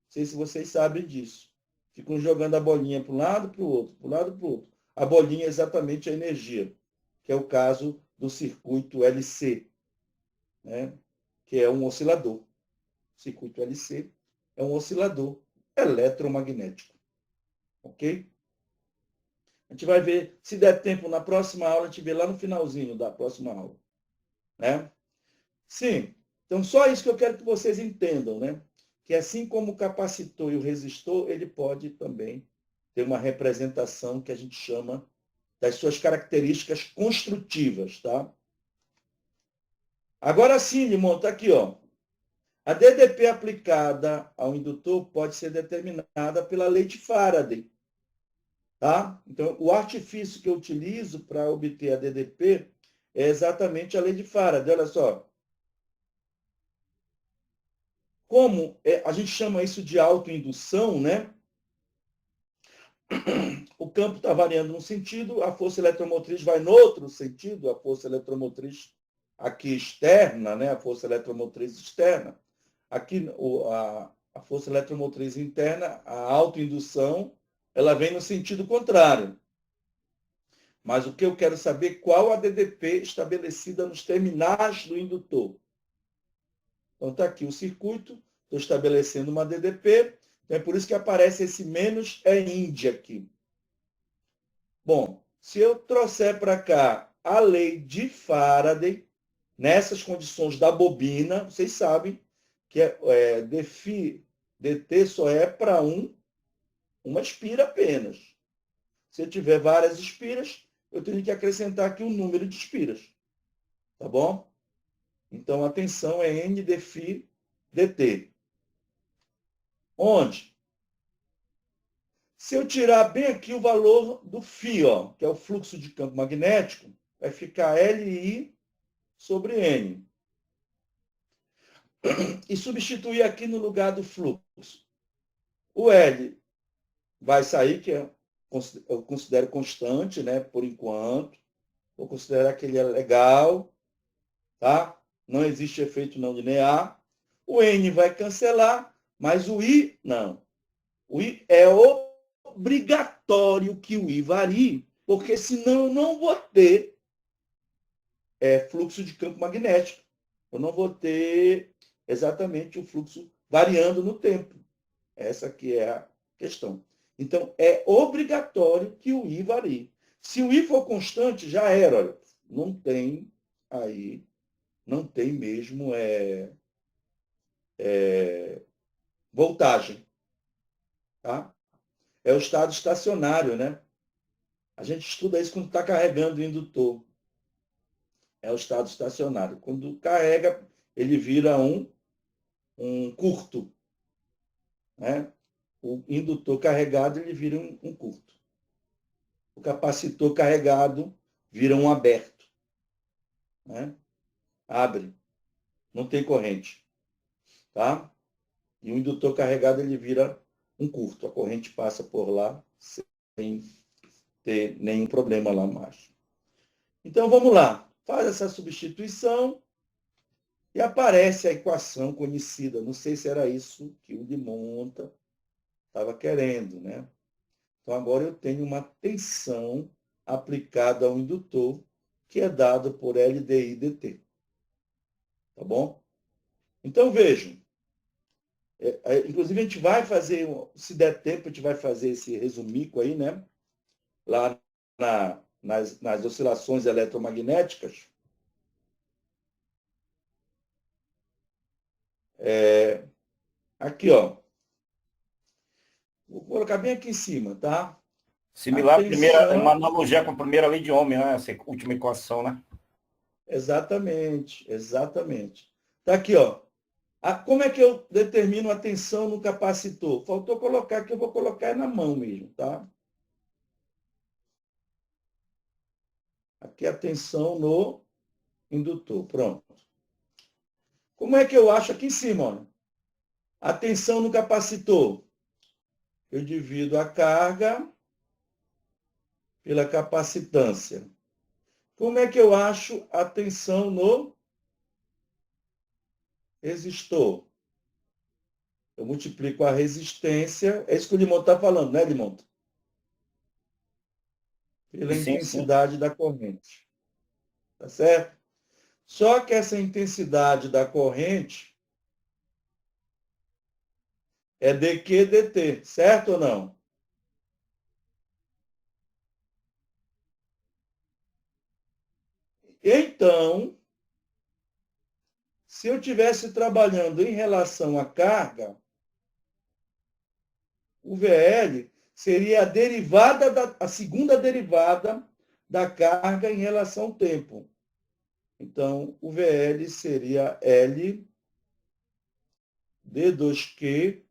sei se vocês sabem disso. Ficam jogando a bolinha para um lado, para o outro, para um lado, para o outro. A bolinha é exatamente a energia, que é o caso do circuito LC, né? Que é um oscilador. O circuito LC é um oscilador eletromagnético. Ok? A gente vai ver, se der tempo, na próxima aula, a gente vê lá no finalzinho da próxima aula. Né? Sim. Então, só isso que eu quero que vocês entendam, né? Que assim como o capacitor e o resistor, ele pode também ter uma representação que a gente chama das suas características construtivas, tá? Agora sim, Limão, está aqui, ó. A DDP aplicada ao indutor pode ser determinada pela lei de Faraday. Tá? Então, o artifício que eu utilizo para obter a DDP é exatamente a lei de Faraday. Olha só. Como a gente chama isso de autoindução, né? O campo está variando num sentido, a força eletromotriz vai no outro sentido, a força eletromotriz aqui externa, né? A força eletromotriz externa. Aqui, a força eletromotriz interna, a autoindução, ela vem no sentido contrário. Mas o que eu quero saber, qual a DDP estabelecida nos terminais do indutor. Então, está aqui o circuito, estou estabelecendo uma DDP, então é por isso que aparece esse menos é índia aqui. Bom, se eu trouxer para cá a lei de Faraday, nessas condições da bobina, vocês sabem que DT só é para uma espira apenas. Se eu tiver várias espiras, eu tenho que acrescentar aqui o número de espiras. Tá bom? Então, a tensão é N dφ dt. Onde? Se eu tirar bem aqui o valor do φ, ó, que é o fluxo de campo magnético, vai ficar Li sobre N. E substituir aqui no lugar do fluxo. O L vai sair, que eu considero constante, né, por enquanto. Vou considerar que ele é legal. Tá? Não existe efeito não linear. O N vai cancelar, mas o I não. O I é obrigatório que o I varie, porque senão eu não vou ter fluxo de campo magnético. Eu não vou ter exatamente o fluxo variando no tempo. Essa aqui é a questão. Então, é obrigatório que o I varie. Se o I for constante, já era. Olha, não tem aí, não tem mesmo voltagem. Tá? É o estado estacionário, né? A gente estuda isso quando está carregando o indutor. É o estado estacionário. Quando carrega, ele vira um curto. Né? O indutor carregado, ele vira um curto. O capacitor carregado vira um aberto. Né? Abre. Não tem corrente. Tá? E o indutor carregado, ele vira um curto. A corrente passa por lá sem ter nenhum problema lá mais. Então, vamos lá. Faz essa substituição e aparece a equação conhecida. Não sei se era isso que o de Monta estava querendo, né? Então, agora eu tenho uma tensão aplicada ao indutor, que é dado por LDI dt. Tá bom? Então, vejam. Inclusive, a gente vai fazer, se der tempo, a gente vai fazer esse resumico aí, né? Lá nas oscilações eletromagnéticas. Aqui, ó. Vou colocar bem aqui em cima, tá? Similar à primeira, uma analogia com a primeira lei de Ohm, né? Essa última equação, né? Exatamente, exatamente. Tá aqui, ó. Como é que eu determino a tensão no capacitor? Faltou colocar aqui, eu vou colocar na mão mesmo, tá? Aqui a tensão no indutor, pronto. Como é que eu acho aqui em cima, ó? A tensão no capacitor? Eu divido a carga pela capacitância. Como é que eu acho a tensão no resistor? Eu multiplico a resistência, é isso que o Limonto está falando, né, Limonto? Pela Sim, sim. intensidade da corrente. Tá certo? Só que essa intensidade da corrente é dQ dt, certo ou não? Então, se eu estivesse trabalhando em relação à carga, o VL seria a derivada a segunda derivada da carga em relação ao tempo. Então, o VL seria L d2q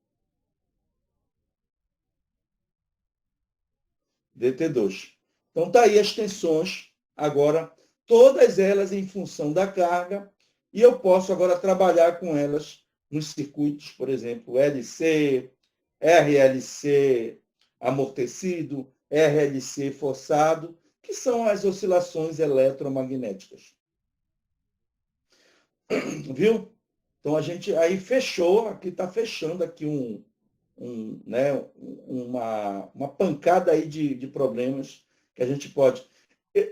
dt2. Então, está aí as tensões, agora, todas elas em função da carga, e eu posso agora trabalhar com elas nos circuitos, por exemplo, LC, RLC amortecido, RLC forçado, que são as oscilações eletromagnéticas. Viu? Então, a gente aí fechou, aqui está fechando aqui né, uma pancada aí de problemas que a gente pode...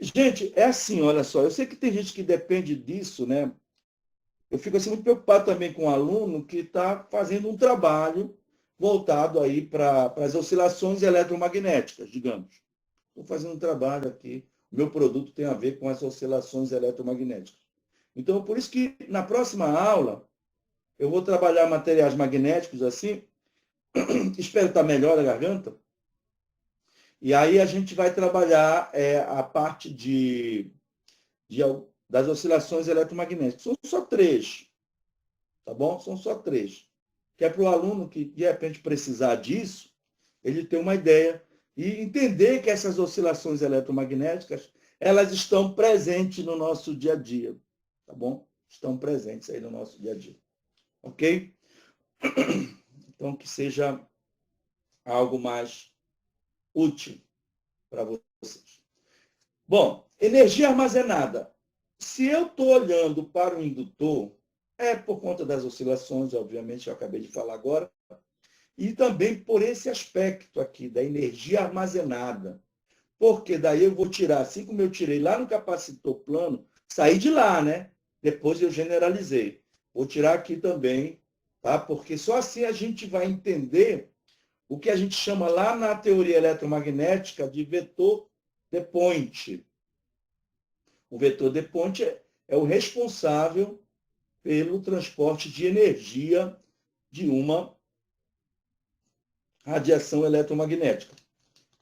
Gente, é assim, olha só, eu sei que tem gente que depende disso, né? Eu fico assim, muito preocupado também com um aluno que está fazendo um trabalho voltado aí para as oscilações eletromagnéticas, digamos. Estou fazendo um trabalho aqui, o meu produto tem a ver com as oscilações eletromagnéticas. Então, por isso que na próxima aula eu vou trabalhar materiais magnéticos assim, espero estar melhor a garganta, e aí a gente vai trabalhar a parte das oscilações eletromagnéticas. São só 3, tá bom? São só 3. Que é para o aluno que, de repente, precisar disso, ele ter uma ideia e entender que essas oscilações eletromagnéticas, elas estão presentes no nosso dia a dia, tá bom? Estão presentes aí no nosso dia a dia. Ok? Então, que seja algo mais útil para vocês. Bom, energia armazenada. Se eu estou olhando para o indutor, é por conta das oscilações, obviamente, eu acabei de falar agora, e também por esse aspecto aqui, da energia armazenada. Porque daí eu vou tirar, assim como eu tirei lá no capacitor plano, saí de lá, né? Depois eu generalizei. Vou tirar aqui também, tá? Porque só assim a gente vai entender o que a gente chama lá na teoria eletromagnética de vetor de Point. O vetor de Point é o responsável pelo transporte de energia de uma radiação eletromagnética.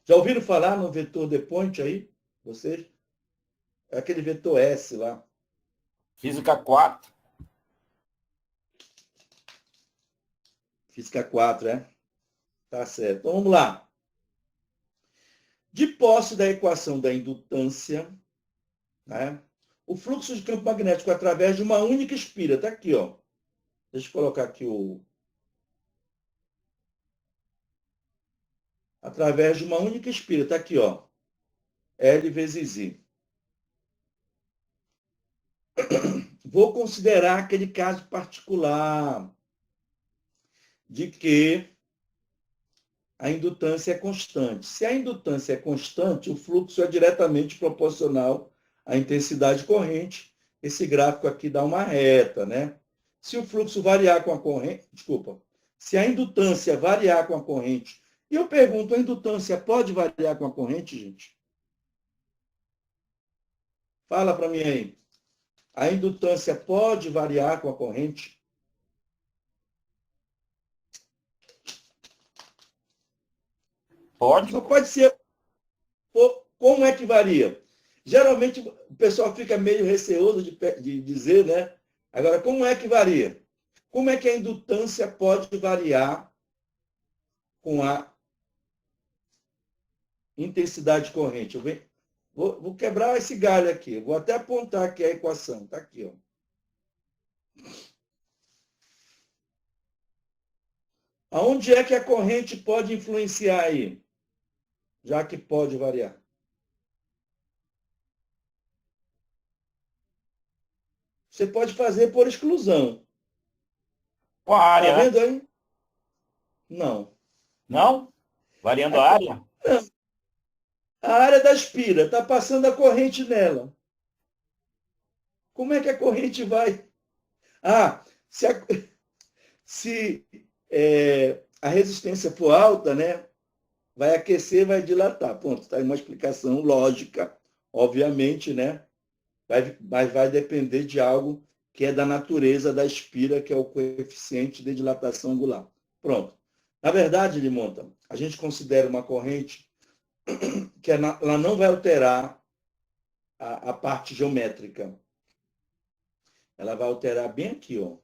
Já ouviram falar no vetor de Point aí? Vocês? É aquele vetor S lá. Física 4. Física 4, é? Tá certo. Então vamos lá. De posse da equação da indutância, né? O fluxo de campo magnético através de uma única espira. Está aqui, ó. Deixa eu colocar aqui através de uma única espira. Está aqui, ó. L vezes I. Vou considerar aquele caso particular de que a indutância é constante. Se a indutância é constante, o fluxo é diretamente proporcional à intensidade corrente. Esse gráfico aqui dá uma reta, né? Se o fluxo variar com a corrente, se a indutância variar com a corrente, e eu pergunto, a indutância pode variar com a corrente, gente? Fala para mim aí. A indutância pode variar com a corrente? Pode? Não pode ser. Como é que varia? Geralmente o pessoal fica meio receoso de dizer, né? Agora, como é que varia? Como é que a indutância pode variar com a intensidade corrente? Vou quebrar esse galho aqui. Vou até apontar aqui a equação. Está aqui, ó. Aonde é que a corrente pode influenciar aí? Já que pode variar. Você pode fazer por exclusão. Com a Tá área, né? vendo aí? Não. Não? Variando a área? A área da espira, está passando a corrente nela. Como é que a corrente vai? Ah, se a resistência for alta, né, vai aquecer, vai dilatar. Ponto. Está aí uma explicação lógica, obviamente, né? Mas vai depender de algo que é da natureza da espira, que é o coeficiente de dilatação angular. Pronto. Na verdade, Limonta, a gente considera uma corrente que ela não vai alterar a parte geométrica. Ela vai alterar bem aqui, ó.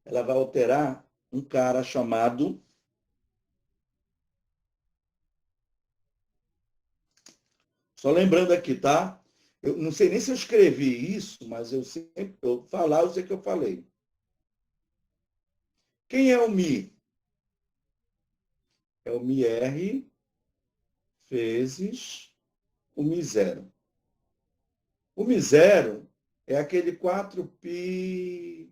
Ela vai alterar um cara chamado... Só lembrando aqui, tá? Eu não sei nem se eu escrevi isso, mas eu sempre falar, eu sei que eu falei. Quem é o Mi? É o MiR vezes o Mi0. O Mi0 é aquele 4π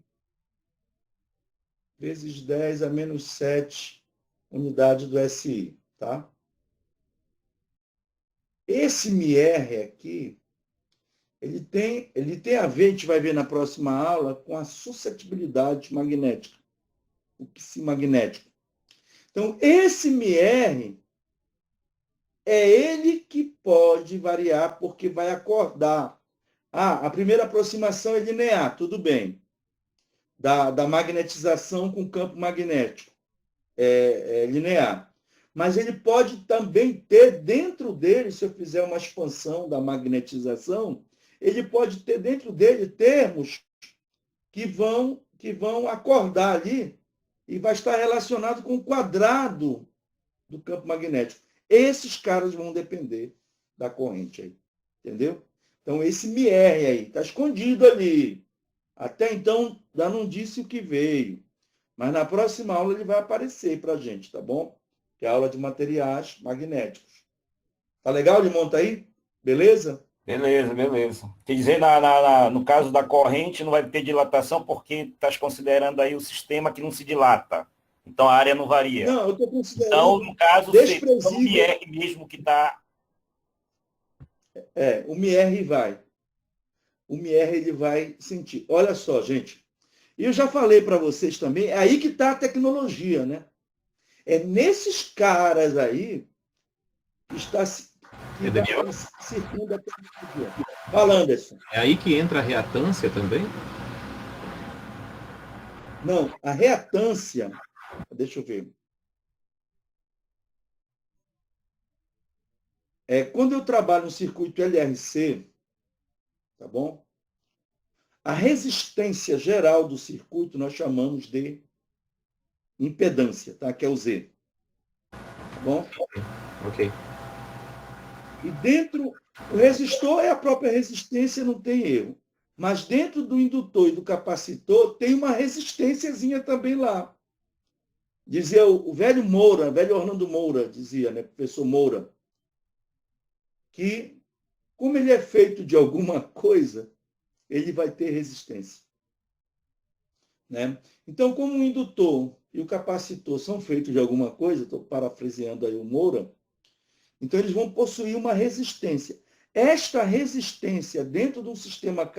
vezes 10 a menos 7 unidade do SI, tá? Esse MiR aqui, ele tem a ver, a gente vai ver na próxima aula, com a suscetibilidade magnética, o psi magnético. Então, esse MiR é ele que pode variar, porque vai acordar. Ah, a primeira aproximação é linear, tudo bem. Da magnetização com campo magnético. É linear. Mas ele pode também ter dentro dele, se eu fizer uma expansão da magnetização, ele pode ter dentro dele termos que vão acordar ali e vai estar relacionado com o quadrado do campo magnético. Esses caras vão depender da corrente aí. Entendeu? Então, esse MiR aí está escondido ali. Até então, já não disse o que veio. Mas na próxima aula ele vai aparecer para a gente, tá bom? Que é a aula de materiais magnéticos. Tá legal, Limonta aí? Beleza? Beleza, beleza. Quer dizer, no caso da corrente, não vai ter dilatação porque estás considerando aí o sistema que não se dilata. Então a área não varia. Não, eu estou considerando então, no caso, desprezível. o MiR mesmo que está... O MiR vai. O MiR ele vai sentir. Olha só, gente. E eu já falei para vocês também, é aí que está a tecnologia, né? É nesses caras aí que está circunda a tecnologia. Fala, Anderson. É aí que entra a reatância também? Não, a reatância, deixa eu ver. Quando eu trabalho no circuito LRC, tá bom? A resistência geral do circuito nós chamamos de impedância, tá? Que é o Z. Tá bom? Ok. E dentro, o resistor é a própria resistência, não tem erro. Mas dentro do indutor e do capacitor tem uma resistênciazinha também lá. Dizia o velho Moura, velho Orlando Moura, dizia, né, professor Moura, que como ele é feito de alguma coisa, ele vai ter resistência. Né? Então, como o indutor e o capacitor são feitos de alguma coisa, estou parafraseando aí o Moura, então eles vão possuir uma resistência. Esta resistência dentro de um sistema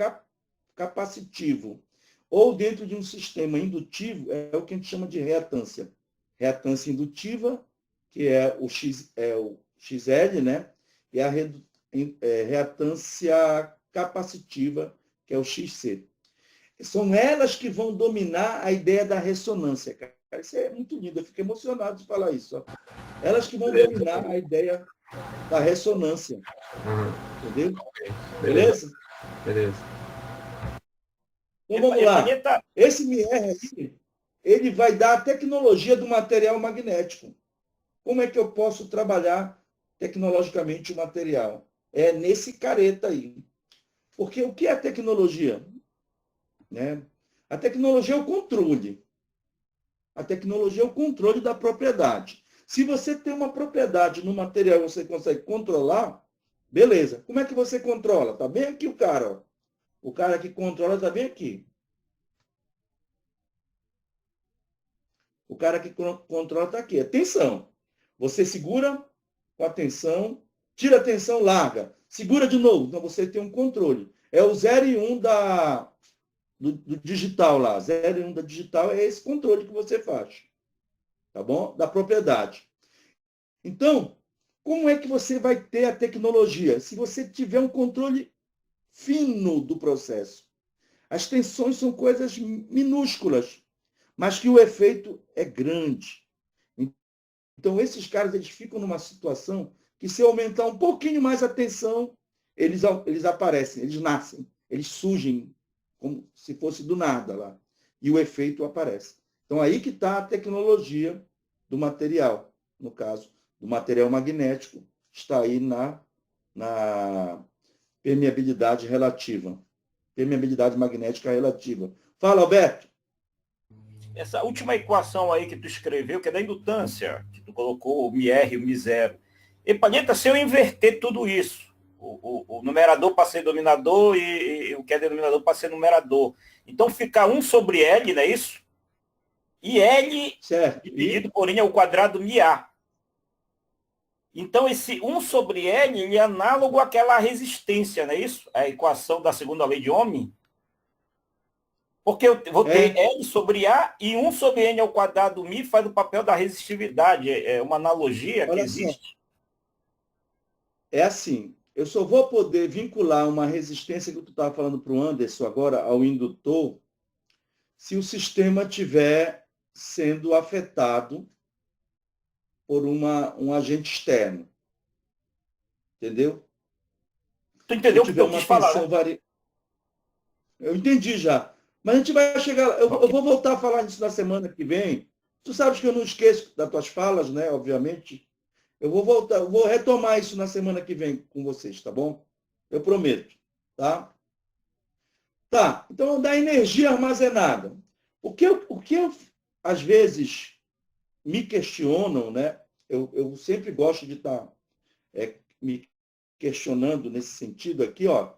capacitivo ou dentro de um sistema indutivo é o que a gente chama de reatância. Reatância indutiva, que é o XL, né? E a reatância capacitiva, que é o XC. São elas que vão dominar a ideia da ressonância. Cara, isso é muito lindo, eu fico emocionado de falar isso. Ó. Elas que vão dominar a ideia da ressonância. Entendeu? Beleza? Beleza. Então vamos lá. Esse MiR aí, ele vai dar a tecnologia do material magnético. Como é que eu posso trabalhar tecnologicamente o material? É nesse careta aí. Porque o que é tecnologia? Né? A tecnologia é o controle. A tecnologia é o controle da propriedade. Se você tem uma propriedade no material e você consegue controlar, beleza. Como é que você controla? Tá bem aqui o cara. Ó. O cara que controla está bem aqui. O cara que controla está aqui. Atenção. Você segura com a tensão, tira a tensão, larga. Segura de novo. Então você tem um controle. É o 0 e 1 do digital lá. 0 e 1 da digital é esse controle que você faz. Tá bom? Da propriedade. Então, como é que você vai ter a tecnologia? Se você tiver um controle fino do processo. As tensões são coisas minúsculas, mas que o efeito é grande. Então, esses caras eles ficam numa situação que, se aumentar um pouquinho mais a tensão, eles aparecem, eles nascem, eles surgem como se fosse do nada lá. E o efeito aparece. Então, aí que está a tecnologia do material, no caso, do material magnético, está aí na permeabilidade relativa. Permeabilidade magnética relativa. Fala, Alberto. Essa última equação aí que tu escreveu, que é da indutância, que tu colocou o MR e o Mi0. Epalheta, se eu inverter tudo isso, o numerador para ser dominador e o que é denominador para ser numerador. Então fica 1 sobre L, não é isso? E L certo. dividido por N ao quadrado MA. Então esse 1 sobre L ele é análogo àquela resistência, não é isso? A equação da segunda lei de Ohm. Porque eu vou ter L sobre A e 1 sobre N ao quadrado Mi faz o papel da resistividade. É uma analogia que existe. É assim, eu só vou poder vincular uma resistência que tu estava falando para o Anderson agora ao indutor se o sistema estiver sendo afetado por um agente externo. Entendeu? Tu entendeu o que eu uma quis falar, tensão né? Eu entendi já. Mas a gente vai chegar... Eu vou voltar a falar disso na semana que vem. Tu sabes que eu não esqueço das tuas falas, né? Obviamente. Eu vou voltar, eu vou retomar isso na semana que vem com vocês, tá bom? Eu prometo, tá? Tá, então da energia armazenada. O que eu às vezes me questionam, né? Eu sempre gosto de estar me questionando nesse sentido aqui, ó.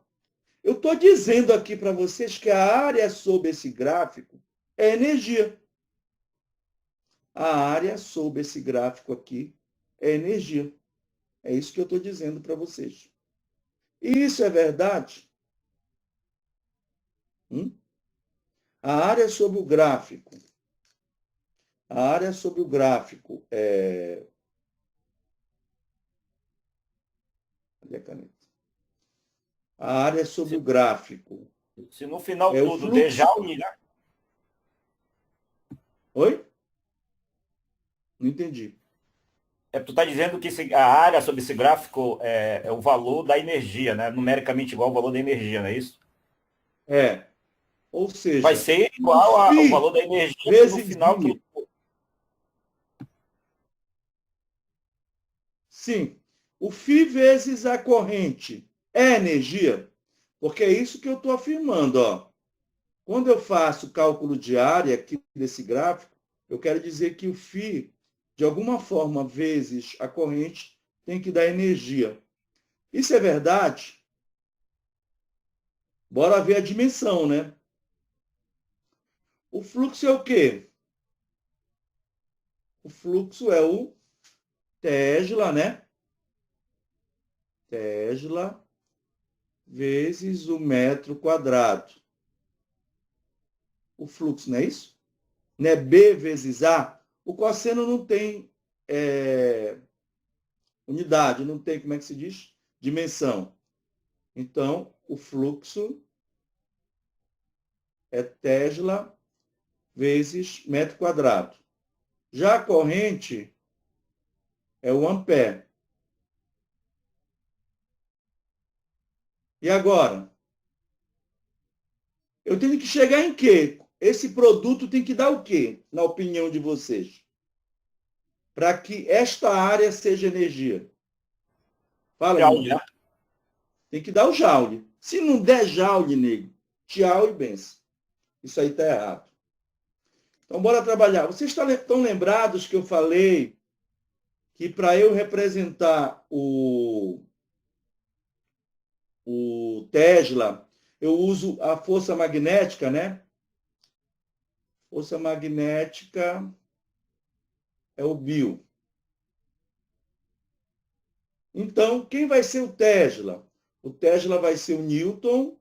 Eu estou dizendo aqui para vocês que a área sob esse gráfico é energia. A área sob esse gráfico aqui é energia. É isso que eu estou dizendo para vocês. E isso é verdade? A área sobre o gráfico. A área sobre o gráfico é... Cadê a caneta? A área sobre o gráfico. Se no final é tudo der Joule, né? Oi? Não entendi. Tu está dizendo que a área sobre esse gráfico é o valor da energia, né? Numericamente igual ao valor da energia, não é isso? É. Ou seja... Vai ser igual ao valor da energia vezes no final I. tudo. Sim. O φ vezes a corrente é energia? Porque é isso que eu estou afirmando, ó. Quando eu faço cálculo de área aqui desse gráfico, eu quero dizer que o φ, de alguma forma, vezes a corrente, tem que dar energia. Isso é verdade? Bora ver a dimensão, né? O fluxo é o quê? O fluxo é o Tesla, né? Tesla vezes o metro quadrado. O fluxo, não é isso? Não é B vezes A? O cosseno não tem unidade, não tem, como é que se diz? Dimensão. Então, o fluxo é Tesla vezes metro quadrado. Já a corrente é o ampere. E agora? Eu tenho que chegar em quê? Esse produto tem que dar o quê, na opinião de vocês? Para que esta área seja energia. Fala, Joule, irmão. né? Tem que dar o joule. Se não der joule, nego, tchau e benção. Isso aí está errado. Então, bora trabalhar. Vocês estão lembrados que eu falei que para eu representar o Tesla, eu uso a força magnética, né? Força magnética é o Bill. Então, quem vai ser o Tesla? O Tesla vai ser o Newton,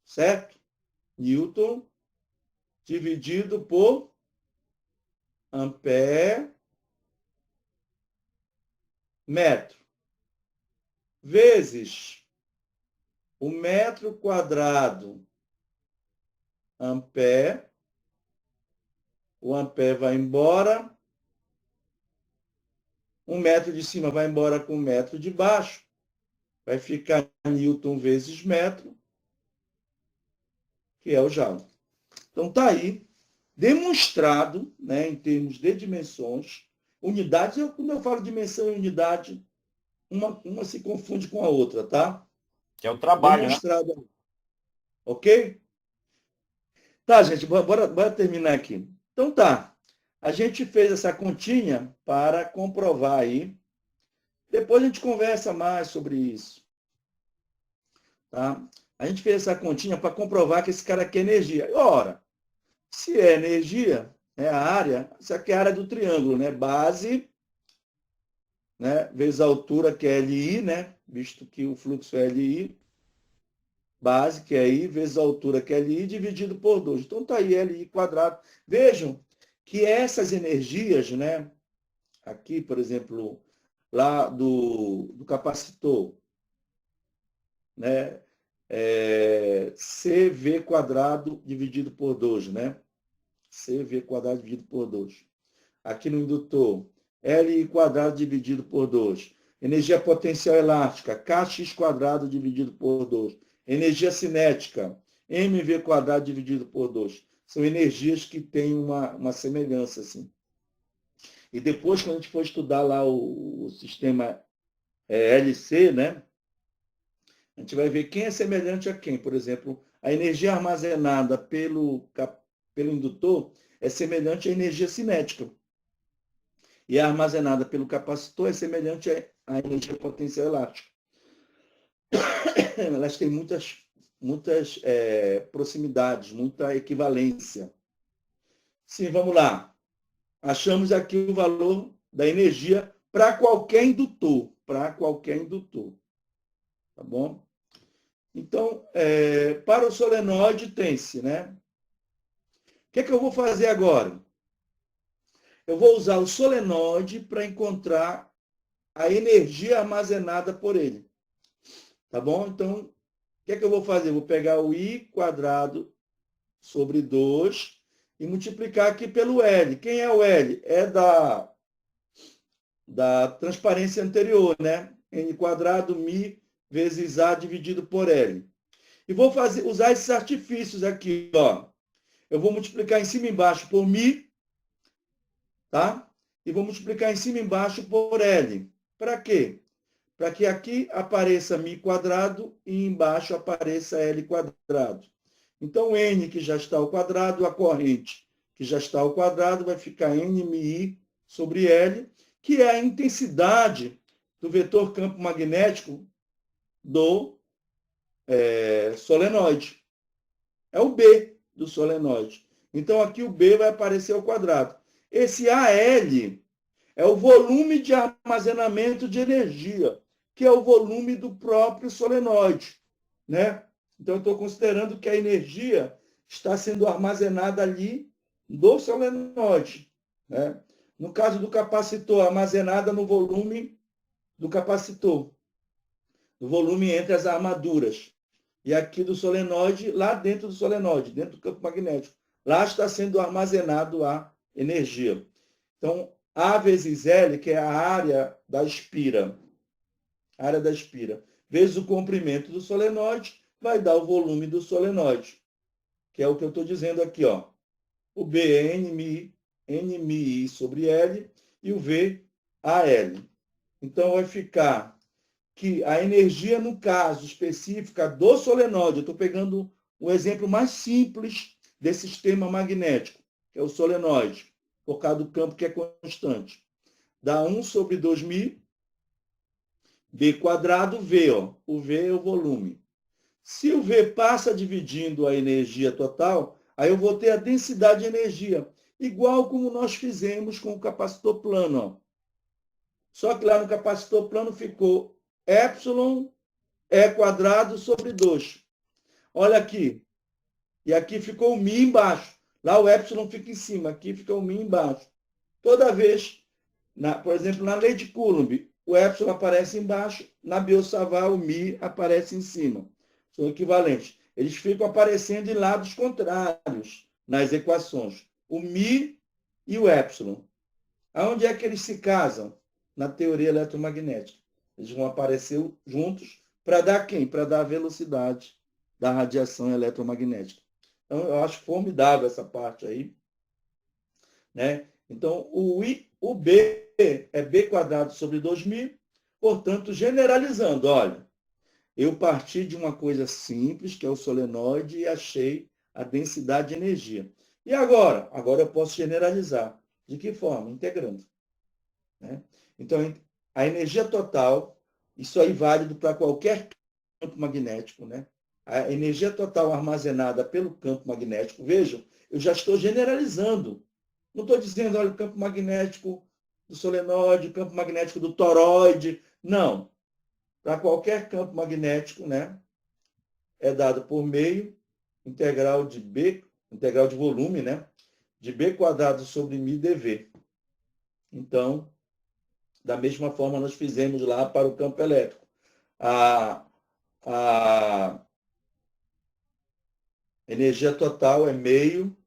certo? Newton dividido por ampere metro, vezes o metro quadrado ampere. O ampere vai embora. 1 metro de cima vai embora com 1 metro de baixo. Vai ficar Newton vezes metro, que é o Joule. Então, está aí, demonstrado, né, em termos de dimensões, unidades. Quando eu falo dimensão e unidade, uma se confunde com a outra, tá? Que é o trabalho, demonstrado, né? Ok? Tá, gente, bora terminar aqui. Então, tá. A gente fez essa continha para comprovar aí. Depois a gente conversa mais sobre isso. Tá? A gente fez essa continha para comprovar que esse cara quer energia. Ora, se é energia, é a área, isso aqui é a área do triângulo, né? Base, né? Vezes a altura, que é LI, né? Visto que o fluxo é LI. Base, que é I, vezes a altura, que é LI, dividido por 2. Então, está aí LI quadrado. Vejam que essas energias, né? Aqui, por exemplo, lá do capacitor, né? CV quadrado dividido por 2, né? CV quadrado dividido por 2. Aqui no indutor, LI quadrado dividido por 2. Energia potencial elástica, KX quadrado dividido por 2. Energia cinética, MV quadrado dividido por 2. São energias que têm uma semelhança, assim. E depois, quando a gente for estudar lá o sistema LC, né? A gente vai ver quem é semelhante a quem. Por exemplo, a energia armazenada pelo indutor é semelhante à energia cinética. E a armazenada pelo capacitor é semelhante à energia potencial elástica. Elas têm muitas proximidades, muita equivalência. Sim, vamos lá. Achamos aqui o valor da energia para qualquer indutor. Para qualquer indutor. Tá bom? Então, para o solenoide tem-se, né? O que é que eu vou fazer agora? Eu vou usar o solenoide para encontrar a energia armazenada por ele. Tá bom? Então, o que é que eu vou fazer? Vou pegar o I quadrado sobre 2 e multiplicar aqui pelo L. Quem é o L? É da transparência anterior, né? N quadrado, Mi, vezes A dividido por L. E vou usar esses artifícios aqui, ó. Eu vou multiplicar em cima e embaixo por Mi, tá? E vou multiplicar em cima e embaixo por L. Para quê? Para que aqui apareça Mi quadrado e embaixo apareça L quadrado. Então, N, que já está ao quadrado, a corrente, que já está ao quadrado, vai ficar NMI sobre L, que é a intensidade do vetor campo magnético do solenoide. É o B do solenoide. Então, aqui o B vai aparecer ao quadrado. Esse AL é o volume de armazenamento de energia, que é o volume do próprio solenoide, né? Então, eu estou considerando que a energia está sendo armazenada ali do solenoide, né? No caso do capacitor, armazenada no volume do capacitor, no volume entre as armaduras. E aqui do solenoide, lá dentro do solenoide, dentro do campo magnético, lá está sendo armazenado a energia. Então, A vezes L, que é a área da espira, vezes o comprimento do solenoide, vai dar o volume do solenoide, que é o que eu estou dizendo aqui, ó. O B é NMI sobre L e o V, AL. Então, vai ficar que a energia, no caso específica do solenoide, eu estou pegando o exemplo mais simples desse sistema magnético, que é o solenoide, por causa do campo que é constante. Dá 1 sobre 2.000 B quadrado, V, ó. O V é o volume. Se o V passa dividindo a energia total, aí eu vou ter a densidade de energia, igual como nós fizemos com o capacitor plano, ó. Só que lá no capacitor plano ficou epsilon E quadrado sobre 2. Olha aqui. E aqui ficou o Mi embaixo. Lá o epsilon fica em cima, aqui fica o Mi embaixo. Toda vez, por exemplo, na lei de Coulomb, o epsilon aparece embaixo, na Biot-Savart o Mi aparece em cima. São equivalentes. Eles ficam aparecendo em lados contrários nas equações. O Mi e o epsilon. Aonde é que eles se casam? Na teoria eletromagnética. Eles vão aparecer juntos para dar quem? Para dar a velocidade da radiação eletromagnética. Então, eu acho formidável essa parte aí. Né? Então, o B é B quadrado sobre 2.000. Portanto, generalizando, olha, eu parti de uma coisa simples, que é o solenoide, e achei a densidade de energia. E agora? Agora eu posso generalizar. De que forma? Integrando. Né? Então, a energia total, isso aí válido para qualquer campo magnético, né? A energia total armazenada pelo campo magnético, vejam, eu já estou generalizando. Não estou dizendo, olha, o campo magnético do solenoide, o campo magnético do toroide. Não. Para qualquer campo magnético, né, é dado por meio integral de B, integral de volume, né, de B quadrado sobre μ dV. Então, da mesma forma, nós fizemos lá para o campo elétrico. A energia total é meio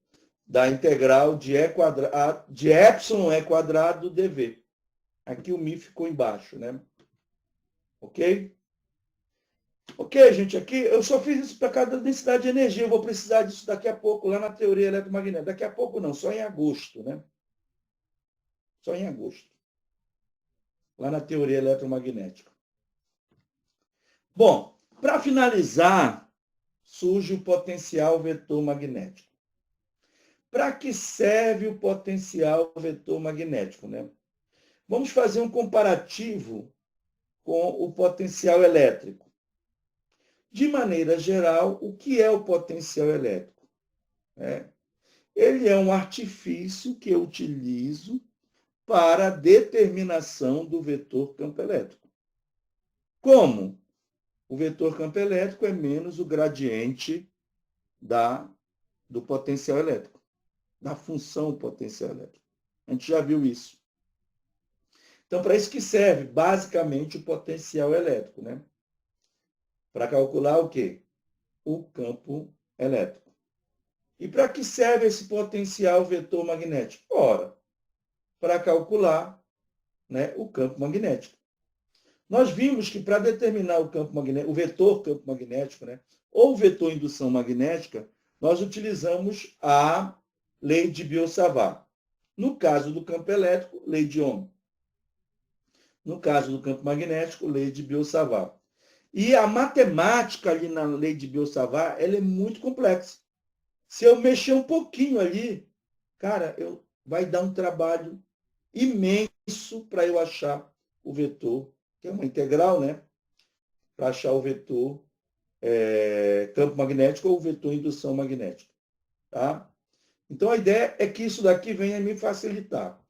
da integral de epsilon E quadrado dV. Aqui o μ ficou embaixo, né? Ok? Ok, gente, aqui eu só fiz isso para cada densidade de energia. Eu vou precisar disso daqui a pouco, lá na teoria eletromagnética. Daqui a pouco não, só em agosto, né? Só em agosto. Lá na teoria eletromagnética. Bom, para finalizar, surge o potencial vetor magnético. Para que serve o potencial vetor magnético, né? Vamos fazer um comparativo com o potencial elétrico. De maneira geral, o que é o potencial elétrico? Ele é um artifício que eu utilizo para a determinação do vetor campo elétrico. Como? O vetor campo elétrico é menos o gradiente do potencial elétrico, da função potencial elétrico. A gente já viu isso. Então, para isso que serve, basicamente, o potencial elétrico, né? Para calcular o quê? O campo elétrico. E para que serve esse potencial vetor magnético? Ora, para calcular, né, o campo magnético. Nós vimos que para determinar o campo magnético, o vetor campo magnético, né, ou o vetor indução magnética, nós utilizamos a lei de Biot-Savart. No caso do campo elétrico, lei de Ohm. No caso do campo magnético, lei de Biot-Savart. E a matemática ali na lei de Biot-Savart, ela é muito complexa. Se eu mexer um pouquinho ali, cara, vai dar um trabalho imenso para eu achar o vetor, que é uma integral, né? Para achar o vetor campo magnético ou o vetor indução magnética. Tá? Então, a ideia é que isso daqui venha me facilitar.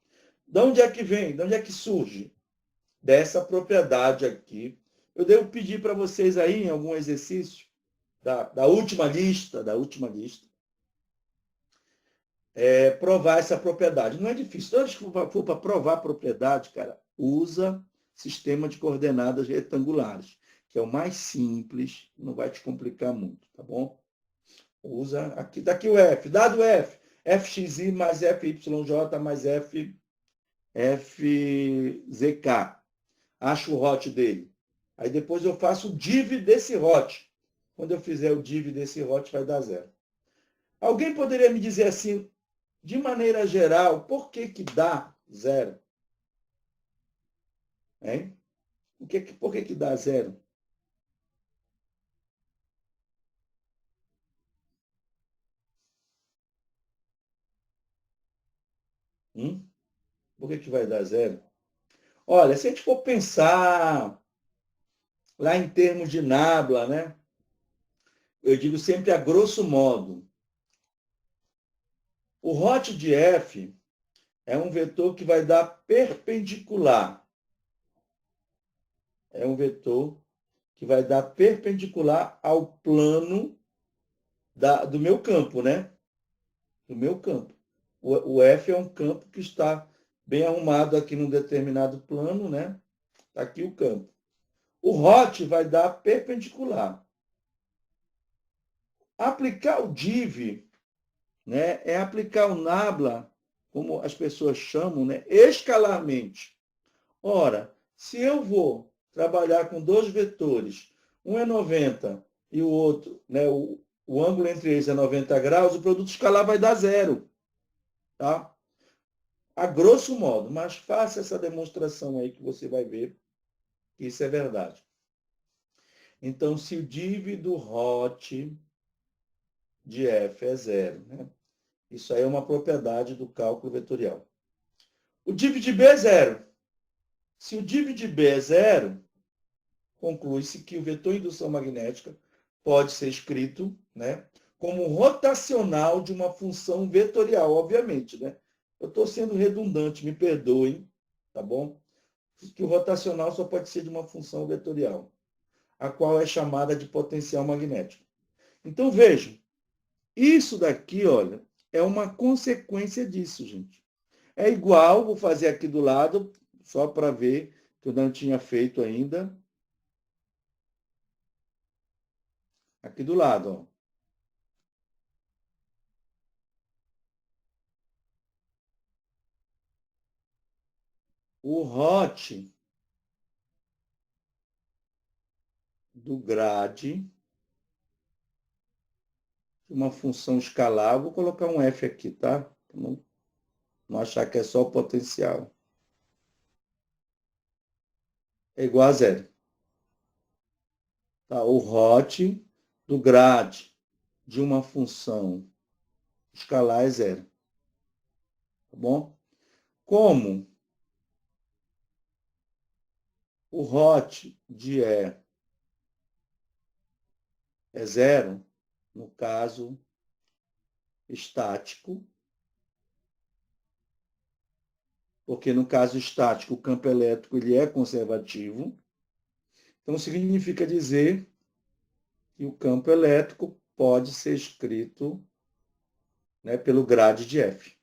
De onde é que vem? De onde é que surge? Dessa propriedade aqui. Eu devo pedir para vocês aí, em algum exercício, da última lista, provar essa propriedade. Não é difícil. Toda vez que for para provar a propriedade, cara, usa sistema de coordenadas retangulares, que é o mais simples, não vai te complicar muito, tá bom? Usa aqui, daqui o F, dado F, fxi mais fyj mais fzk. Acho o hot dele. Aí depois eu faço o div desse hot. Quando eu fizer o div desse hot, vai dar zero. Alguém poderia me dizer assim, de maneira geral, por que dá zero? Hein? Por que dá zero? Por que vai dar zero? Olha, se a gente for pensar lá em termos de nabla, né? Eu digo sempre a grosso modo. O hot de F é um vetor que vai dar perpendicular. É um vetor que vai dar perpendicular ao plano do meu campo, né? Do meu campo. O F é um campo que está bem arrumado aqui num determinado plano, né? Está aqui o campo. O hot vai dar perpendicular. Aplicar o div, né, é aplicar o nabla, como as pessoas chamam, né, escalarmente. Ora, se eu vou trabalhar com dois vetores, um é 90 e o outro, né, o ângulo entre eles é 90 graus, o produto escalar vai dar zero. Tá? A grosso modo, mas faça essa demonstração aí que você vai ver que isso é verdade. Então, se o div do hot de F é zero, né? Isso aí é uma propriedade do cálculo vetorial. O div de B é zero. Se o div de B é zero, conclui-se que o vetor indução magnética pode ser escrito, né, como rotacional de uma função vetorial, obviamente, né? Eu estou sendo redundante, me perdoem, tá bom? Que o rotacional só pode ser de uma função vetorial, a qual é chamada de potencial magnético. Então, vejam, isso daqui, olha, é uma consequência disso, gente. É igual, vou fazer aqui do lado, só para ver, que eu não tinha feito ainda. Aqui do lado, ó. O hot do grade de uma função escalar, vou colocar um F aqui, tá? Para não achar que é só o potencial. É igual a zero. Tá? O hot do grade de uma função escalar é zero. Tá bom? Como o hot de E é zero, no caso estático, porque no caso estático o campo elétrico ele é conservativo, então significa dizer que o campo elétrico pode ser escrito, né, pelo grade de F.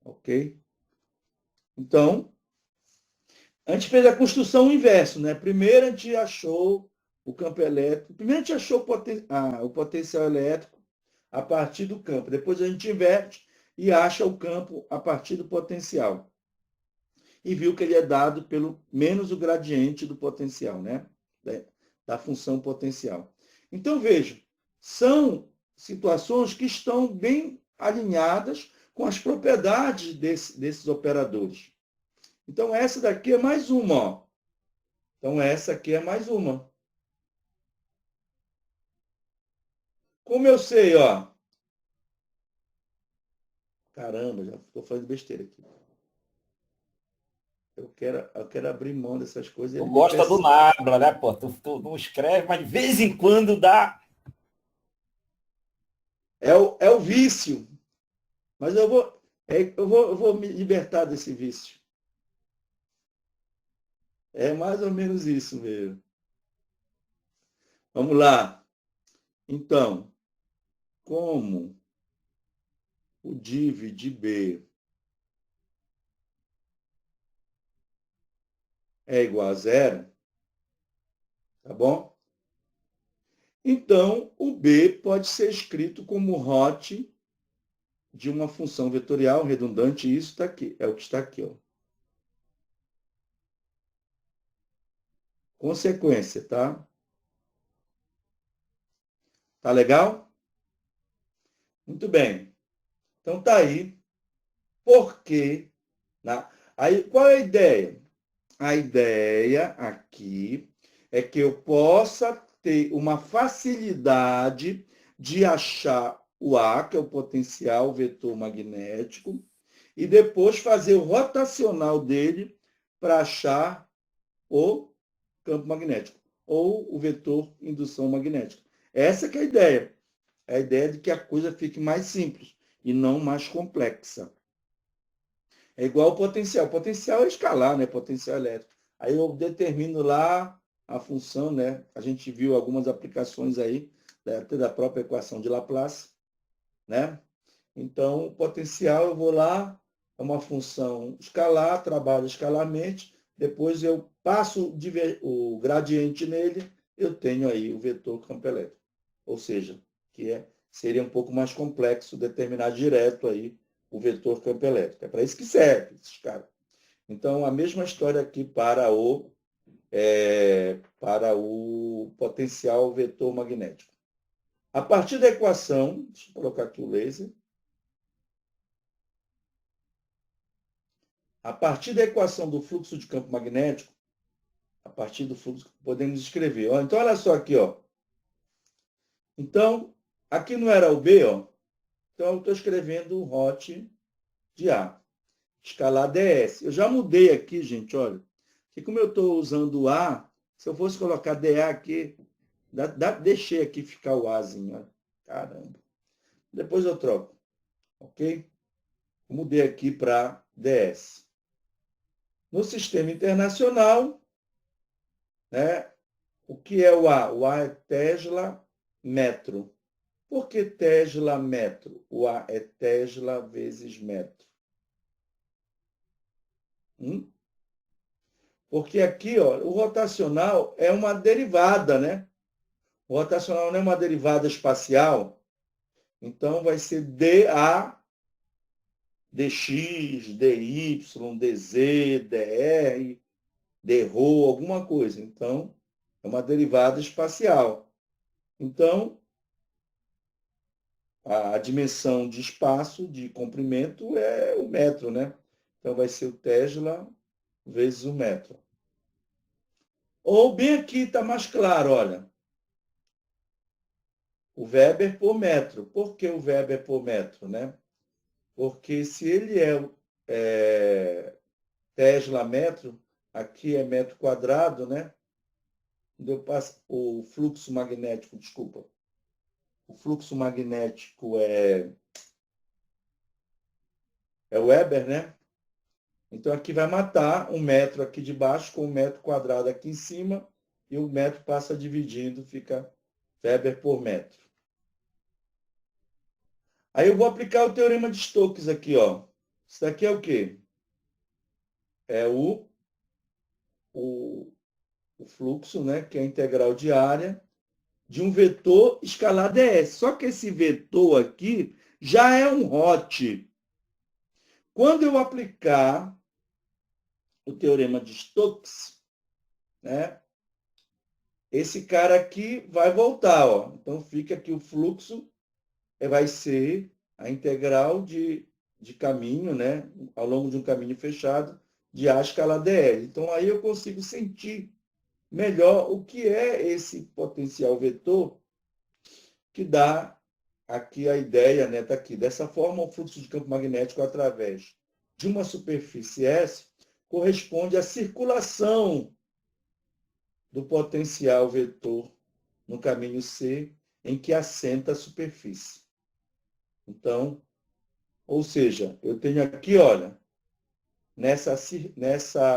Ok? Então, a gente fez a construção inverso, né? Primeiro a gente achou o campo elétrico, primeiro a gente achou o potencial elétrico a partir do campo, depois a gente inverte e acha o campo a partir do potencial. E viu que ele é dado pelo menos o gradiente do potencial, né? Da função potencial. Então, vejam, são situações que estão bem alinhadas com as propriedades desses operadores. Então, essa daqui é mais uma. Ó. Então, essa aqui é mais uma. Como eu sei, ó. Caramba, já estou fazendo besteira aqui. Eu quero abrir mão dessas coisas. Tu gosta do nabla, né, pô? Tu não escreve, mas de vez em quando dá. É o vício. Mas eu vou me libertar desse vício. É mais ou menos isso mesmo. Vamos lá. Então, como o div de B é igual a zero, tá bom? Então, o B pode ser escrito como hot de uma função vetorial redundante, e isso está aqui, é o que está aqui, ó. Consequência, tá? Tá legal? Muito bem. Então tá aí. Por quê? Né? Aí, qual é a ideia? A ideia aqui é que eu possa ter uma facilidade de achar o A, que é o potencial vetor magnético, e depois fazer o rotacional dele para achar o campo magnético ou o vetor indução magnética. Essa que é a ideia. É a ideia de que a coisa fique mais simples e não mais complexa. É igual o potencial. O potencial é escalar, né? Potencial elétrico. Aí eu determino lá a função, né? A gente viu algumas aplicações aí, até da própria equação de Laplace, né? Então, o potencial, eu vou lá, é uma função escalar, trabalho escalarmente, depois eu passo o gradiente nele, eu tenho aí o vetor campo elétrico. Ou seja, seria um pouco mais complexo determinar direto aí o vetor campo elétrico. É para isso que serve esses caras. Então, a mesma história aqui para o potencial vetor magnético. A partir da equação, deixa eu colocar aqui o laser. A partir da equação do fluxo de campo magnético, a partir do fluxo, podemos escrever. Ó, então, olha só aqui. Ó. Então, aqui não era o B, ó. Então, eu estou escrevendo o hot de A. Escalar DS. Eu já mudei aqui, gente, olha. Que como eu estou usando o A, se eu fosse colocar DA aqui, deixei aqui ficar o Azinho. Ó. Caramba. Depois eu troco. Ok? Mudei aqui para DS. No sistema internacional, né, o que é o A? O A é Tesla metro. Por que Tesla metro? O A é Tesla vezes metro. Porque aqui, ó, o rotacional é uma derivada, né? O rotacional não é uma derivada espacial. Então, vai ser dA, dx, dy, dz, dr, drho, alguma coisa. Então, é uma derivada espacial. Então, a dimensão de espaço, de comprimento, é o metro, né? Então, vai ser o Tesla vezes o metro. Ou bem aqui está mais claro, olha. O Weber por metro. Por que o Weber por metro, né? Porque se ele é Tesla metro, aqui é metro quadrado, né? Eu passo o fluxo magnético, desculpa. O fluxo magnético é Weber, né? Então, aqui vai matar um metro aqui de baixo com um metro quadrado aqui em cima e o metro passa dividindo, fica Weber por metro. Aí eu vou aplicar o teorema de Stokes aqui, ó. Isso daqui é o quê? É o fluxo, né, que é a integral de área de um vetor escalar ds. Só que esse vetor aqui já é um hot. Quando eu aplicar o teorema de Stokes, né, esse cara aqui vai voltar. Ó. Então, fica que o fluxo vai ser a integral de caminho, né, ao longo de um caminho fechado, de A escalar dl. Então, aí eu consigo sentir melhor o que é esse potencial vetor que dá aqui a ideia, né, tá aqui. Dessa forma, o fluxo de campo magnético através de uma superfície S corresponde à circulação do potencial vetor no caminho C em que assenta a superfície. Então, ou seja, eu tenho aqui, olha, nessa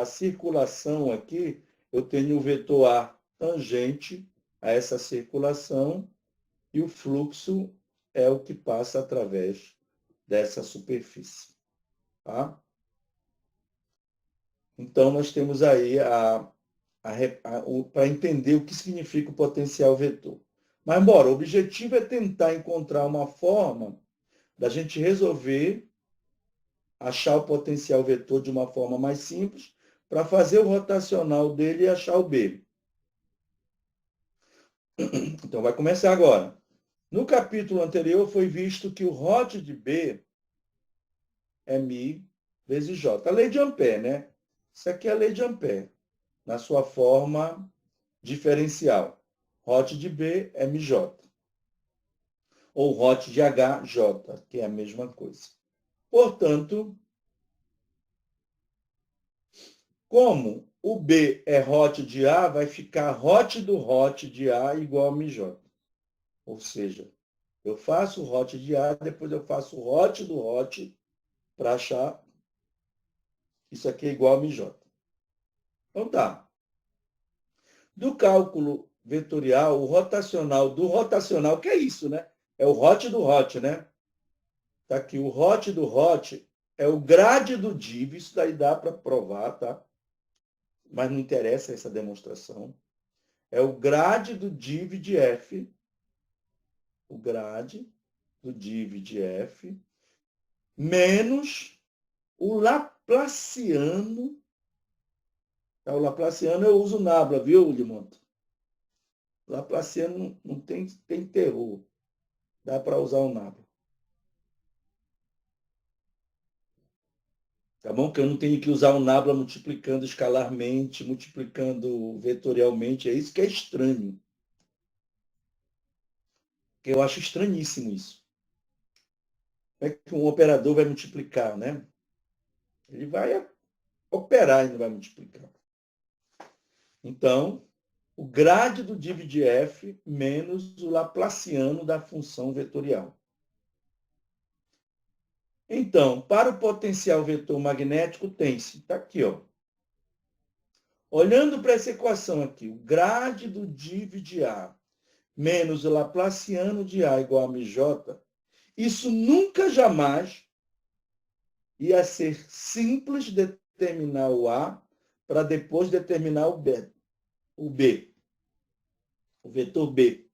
circulação aqui, eu tenho o vetor A tangente a essa circulação e o fluxo é o que passa através dessa superfície. Tá? Então, nós temos aí para entender o que significa o potencial vetor. Mas, embora, o objetivo é tentar encontrar uma forma da gente resolver, achar o potencial vetor de uma forma mais simples, para fazer o rotacional dele e achar o B. Então, vai começar agora. No capítulo anterior, foi visto que o hot de B é μ vezes J. A lei de Ampère, né? Isso aqui é a lei de Ampère, na sua forma diferencial. Hot de B é mj. Ou hot de HJ, que é a mesma coisa. Portanto, Como o B é hot de A, vai ficar hot do hot de A igual a MJ. Ou seja, eu faço o hot de A, depois eu faço o hot do hot para achar isso aqui é igual a MJ. Então tá. Do cálculo vetorial, o rotacional do rotacional, que é isso, né? É o hot do hot, né? Tá aqui, o hot do hot é o grade do div, isso daí dá para provar, tá? Mas não interessa essa demonstração. É o grade do div de f, o grade do div de f, menos o laplaciano. Tá? O laplaciano eu uso nabla, viu, Limonto? Laplaciano não tem terror. Dá para usar o nabla. Tá bom? Que eu não tenho que usar o nabla multiplicando escalarmente, multiplicando vetorialmente. É isso que é estranho. Que eu acho estranhíssimo isso. Como é que um operador vai multiplicar, né? Ele vai operar e não vai multiplicar. Então, o grade do div de f menos o laplaciano da função vetorial. Então, para o potencial vetor magnético, tem-se. Está aqui, ó. Olhando para essa equação aqui, o grade do div de A menos o laplaciano de A igual a MJ, isso nunca jamais ia ser simples determinar o A para depois determinar o B, o vetor B.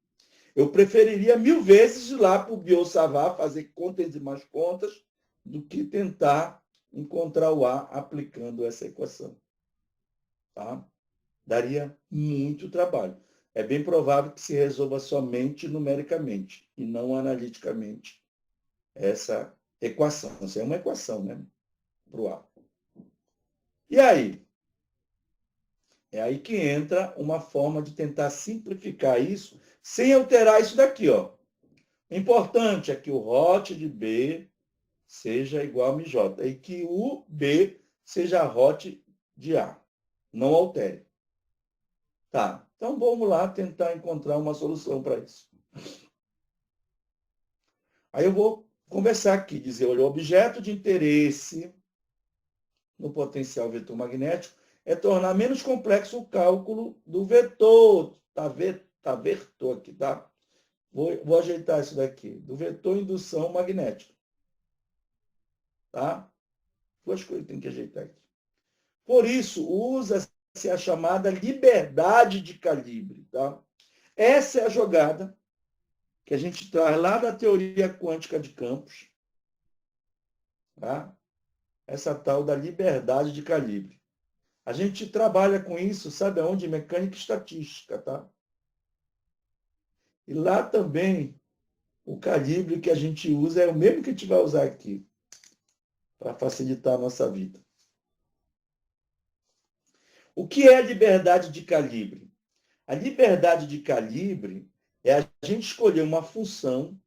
Eu preferiria 1000 vezes ir lá para o Biot-Savart fazer contas e mais contas do que tentar encontrar o A aplicando essa equação. Tá? Daria muito trabalho. É bem provável que se resolva somente numericamente e não analiticamente essa equação. Essa é uma equação, né? Para o A. E aí? É aí que entra uma forma de tentar simplificar isso sem alterar isso daqui, ó. O importante é que o hot de B seja igual a MJ e que o B seja hot de A. Não altere. Tá, então vamos lá tentar encontrar uma solução para isso. Aí eu vou conversar aqui, dizer, olha, o objeto de interesse no potencial vetor magnético é tornar menos complexo o cálculo do vetor. Tá vetor aqui, tá? Vou ajeitar isso daqui. Do vetor indução magnética. Tá? Duas coisas que tem que ajeitar aqui. Por isso, usa-se a chamada liberdade de calibre. Tá? Essa é a jogada que a gente traz lá da teoria quântica de campos. Tá? Essa tal da liberdade de calibre. A gente trabalha com isso, sabe aonde? Mecânica estatística. Tá? E lá também, o calibre que a gente usa é o mesmo que a gente vai usar aqui, para facilitar a nossa vida. O que é a liberdade de calibre? A liberdade de calibre é a gente escolher uma função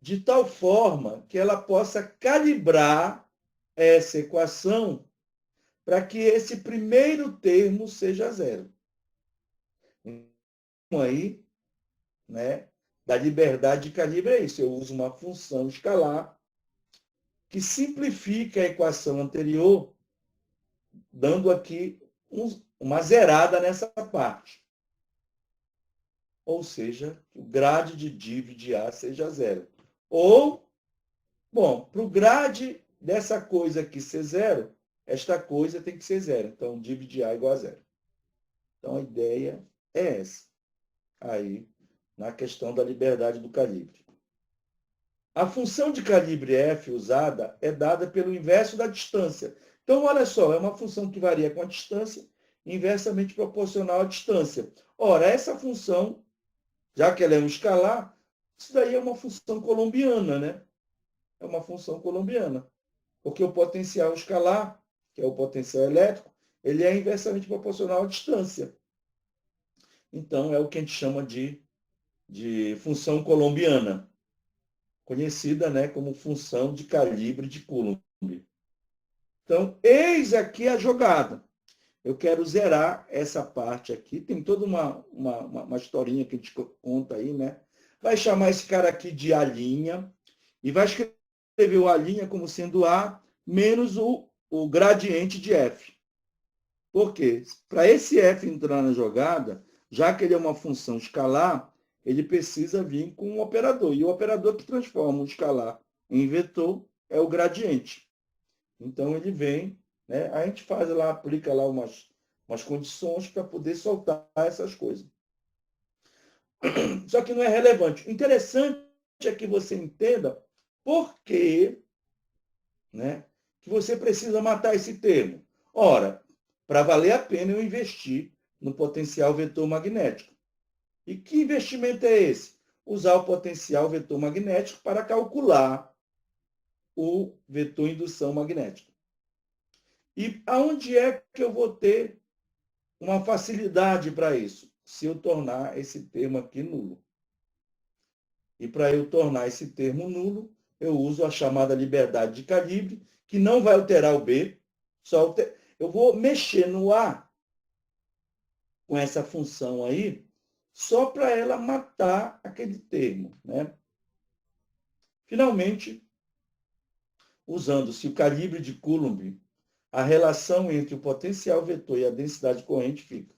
de tal forma que ela possa calibrar essa equação para que esse primeiro termo seja zero. Então, aí, né, da liberdade de calibre é isso. Eu uso uma função escalar que simplifica a equação anterior, dando aqui uma zerada nessa parte. Ou seja, o grade de div de A seja zero. Ou, bom, para o grade dessa coisa aqui ser zero, esta coisa tem que ser zero. Então, div de A igual a zero. Então, a ideia é essa. Aí, na questão da liberdade do calibre. A função de calibre f usada é dada pelo inverso da distância. Então, olha só, é uma função que varia com a distância, inversamente proporcional à distância. Ora, essa função, já que ela é um escalar, isso daí é uma função colombiana, né? É uma função colombiana. Porque o potencial escalar, que é o potencial elétrico, ele é inversamente proporcional à distância. Então, é o que a gente chama de função colombiana, conhecida, né, como função de calibre de Coulomb. Então, eis aqui a jogada. eu quero zerar essa parte aqui. Tem toda uma historinha que a gente conta aí, né? Vai chamar esse cara aqui de A', e vai escrever o A' como sendo A menos o gradiente de F. Por quê? Para esse F entrar na jogada, já que ele é uma função escalar, ele precisa vir com um operador. E o operador que transforma o escalar em vetor é o gradiente. Então, ele vem, né? A gente faz lá, aplica lá umas condições para poder soltar essas coisas. Só que não é relevante. O interessante é que você entenda por que, né, que você precisa matar esse termo. Ora, para valer a pena eu investir no potencial vetor magnético. E que investimento é esse? Usar o potencial vetor magnético para calcular o vetor indução magnética. E aonde é que eu vou ter uma facilidade para isso? Se eu tornar esse termo aqui nulo. E para eu tornar esse termo nulo, eu uso a chamada liberdade de calibre, que não vai alterar o B, eu vou mexer no A com essa função aí, só para ela matar aquele termo, né? Finalmente, usando-se o calibre de Coulomb, a relação entre o potencial vetor e a densidade corrente fica.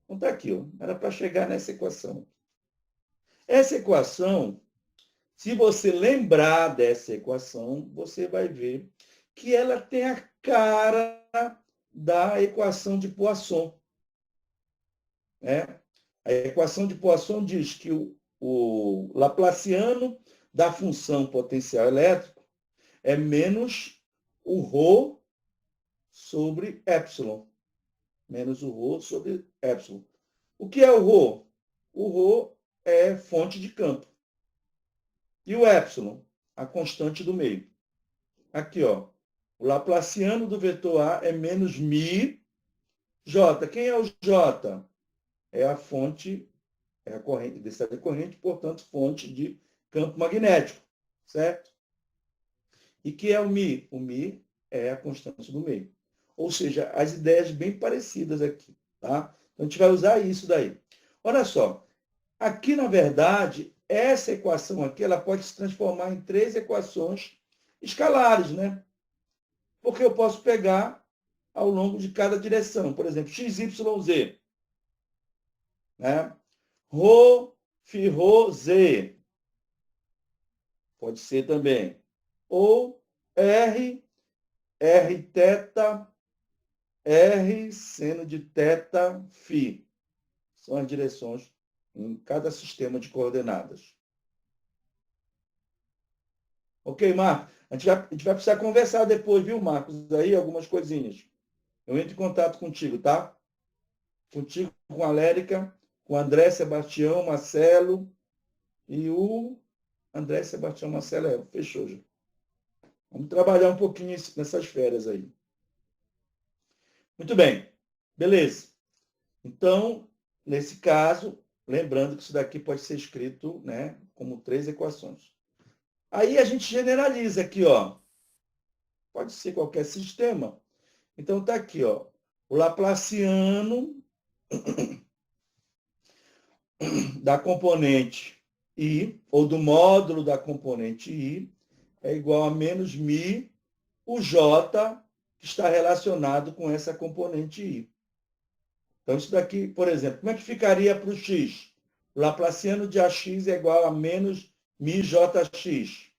Então está aqui, ó. Era para chegar nessa equação. Essa equação, se você lembrar dessa equação, você vai ver que ela tem a cara da equação de Poisson. Né? A equação de Poisson diz que o laplaciano da função potencial elétrico é menos o ρ sobre epsilon. Menos o ρ sobre epsilon. O que é o ρ? O ρ é fonte de campo. E o epsilon? A constante do meio. Aqui, ó. O laplaciano do vetor A é menos μ J. Quem é o J? É a fonte, é a corrente, densidade corrente, portanto, fonte de campo magnético. Certo? E que é o μ? O μ é a constante do meio. Ou seja, as ideias bem parecidas aqui. Tá? Então, a gente vai usar isso daí. Olha só. Aqui, na verdade, essa equação aqui ela pode se transformar em 3 equações escalares, né? Porque eu posso pegar ao longo de cada direção. Por exemplo, x, y, z. Né? Rho, φ, rho, z. Pode ser também. Ou R, R, θ, R, seno de θ, φ. São as direções em cada sistema de coordenadas. Ok, Marcos? A gente vai precisar conversar depois, viu, Marcos? Aí, algumas coisinhas. Eu entro em contato contigo, tá? Contigo, com a Lérica, com o André, Sebastião, Marcelo e o André, Sebastião, Marcelo. Fechou já. Vamos trabalhar um pouquinho nessas férias aí. Muito bem. Beleza. Então, nesse caso, lembrando que isso daqui pode ser escrito, né, como 3 equações. Aí a gente generaliza aqui, ó. Pode ser qualquer sistema. Então está aqui, ó. O laplaciano da componente I, ou do módulo da componente I, é igual a menos μ, o J, que está relacionado com essa componente I. Então, isso daqui, por exemplo, como é que ficaria para o X? O laplaciano de AX é igual a menos μJx.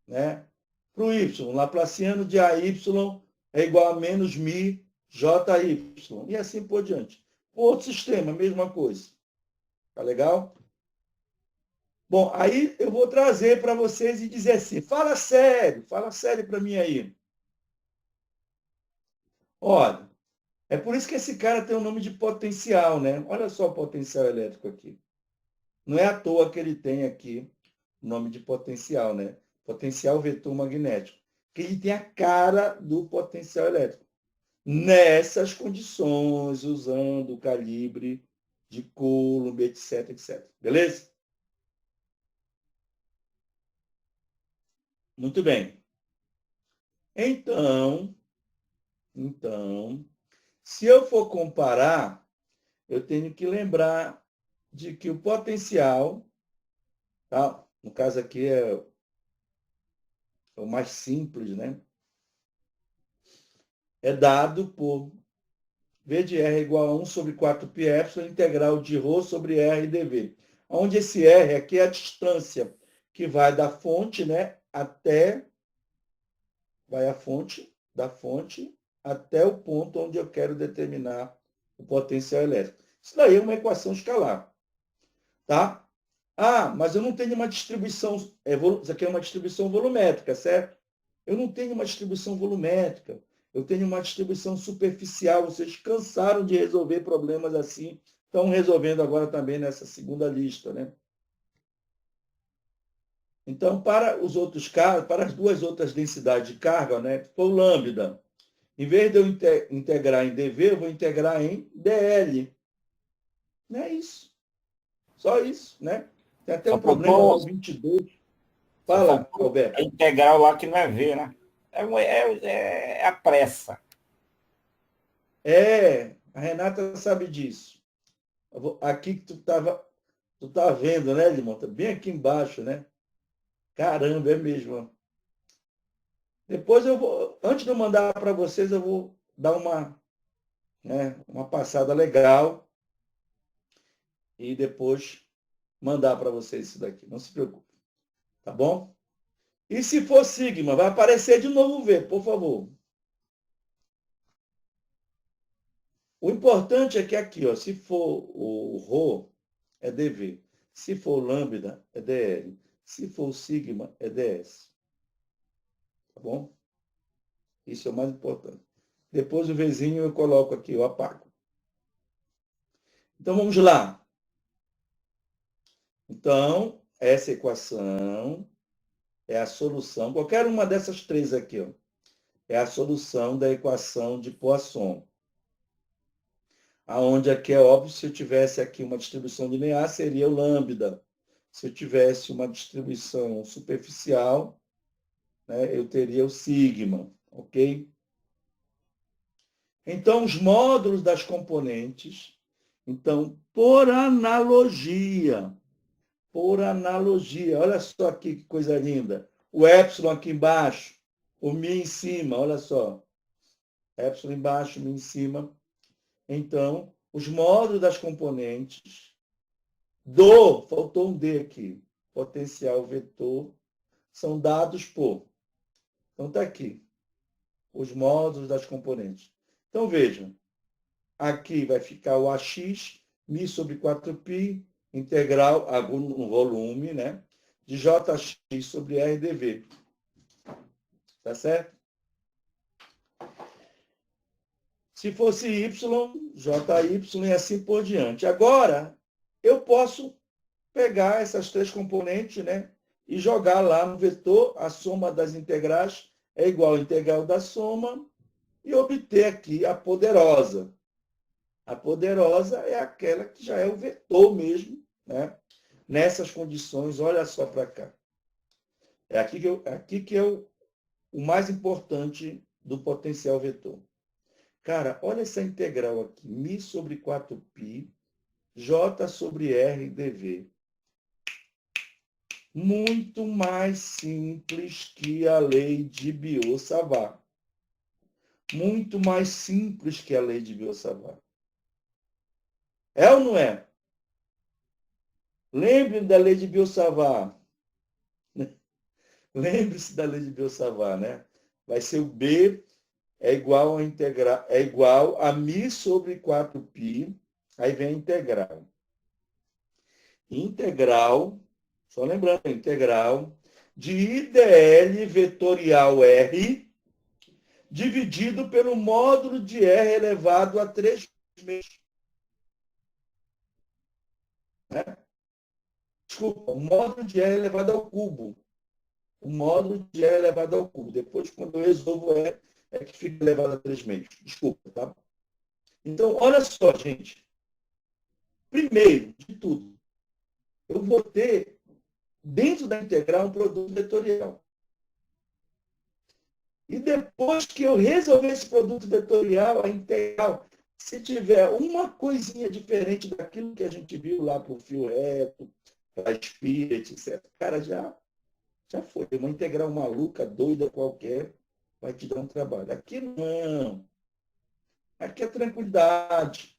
Né? Para o Y, o laplaciano de AY é igual a menos μJy. E assim por diante. Outro sistema, mesma coisa. Tá legal? Bom, aí eu vou trazer para vocês e dizer assim, fala sério para mim aí. Olha, é por isso que esse cara tem o nome de potencial, né? Olha só o potencial elétrico aqui. Não é à toa que ele tem aqui o nome de potencial, né? Potencial vetor magnético. Que ele tem a cara do potencial elétrico. Nessas condições, usando o calibre de Coulomb, etc, etc. Beleza? Muito bem. Então, Se eu for comparar, eu tenho que lembrar de que o potencial, tá? No caso aqui é o mais simples, né? É dado por V de R igual a 1 sobre 4πy integral de ρ sobre R dV. Onde esse R aqui é a distância que vai da fonte, né, até, vai da fonte até o ponto onde eu quero determinar o potencial elétrico. Isso daí é uma equação escalar, tá? Ah, mas eu não tenho uma distribuição, isso aqui é uma distribuição volumétrica, certo? Eu não tenho uma distribuição volumétrica, eu tenho uma distribuição superficial. Vocês cansaram de resolver problemas assim, estão resolvendo agora também nessa segunda lista, né? Então, para os outros casos, para as duas outras densidades de carga, né, for lambda, em vez de eu integrar em dV, eu vou integrar em dL. Não é isso. Só isso, né? Tem até Só um problema faltou- lá, o 22. Só Fala, faltou Alberto. a integral lá que não é V, né? É a pressa. A Renata sabe disso. Aqui que tu tá vendo, né, Limão? Tá bem aqui embaixo, né? Caramba, é mesmo. Depois eu vou, antes de eu mandar para vocês, eu vou dar uma passada legal e depois mandar para vocês isso daqui. Não se preocupe. Tá bom? E se for sigma, vai aparecer de novo V, por favor. O importante é que aqui, ó, se for o ρ, é dV. Se for lambda, é dL. Se for sigma, é ds. Tá bom? Isso é o mais importante. Depois o Vzinho eu coloco aqui, eu apago. Então, vamos lá. Então, essa equação é a solução. Qualquer uma dessas três aqui, ó, é a solução da equação de Poisson. Aonde aqui é óbvio, se eu tivesse aqui uma distribuição linear, seria o lambda. Se eu tivesse uma distribuição superficial, né, eu teria o sigma, ok? Então, os módulos das componentes, então, por analogia, olha só aqui que coisa linda. O epsilon aqui embaixo, o mi em cima, olha só. Epsilon embaixo, mi em cima. Então, os módulos das componentes faltou um D aqui, potencial vetor, são dados por. Então, está aqui, os módulos das componentes. Então, vejam, aqui vai ficar o AX, mi sobre 4π, integral, no volume, né, de JX sobre R dV. Tá certo? Se fosse Y, JY e assim por diante. Agora, eu posso pegar essas três componentes, né, e jogar lá no vetor, a soma das integrais é igual à integral da soma, e obter aqui a poderosa. A poderosa é aquela que já é o vetor mesmo, né? Nessas condições, olha só para cá. É aqui que é o mais importante do potencial vetor. Cara, olha essa integral aqui, mi sobre 4π, j sobre r dv. Muito mais simples que a lei de Biot-Savart. Muito mais simples que a lei de Biot-Savart. É ou não é? Lembre-se da lei de Biot-Savart. Lembre-se da lei de Biot-Savart, né? Vai ser o B é igual a mi sobre 4π, aí vem a integral. Integral, só lembrando, integral de IDL vetorial R dividido pelo módulo de R elevado a 3 vezes. Né? Desculpa, o módulo de R elevado ao cubo. O módulo de R elevado ao cubo. Depois, quando eu resolvo R, é que fica elevado a 3 meios. Desculpa, tá? Então, olha só, gente. Primeiro de tudo, eu vou ter, dentro da integral, um produto vetorial. E depois que eu resolver esse produto vetorial, a integral Se tiver uma coisinha diferente daquilo que a gente viu lá para o fio reto, para a Spirit, etc., cara, já foi. Uma integral maluca, doida qualquer, vai te dar um trabalho. Aqui não. Aqui é tranquilidade.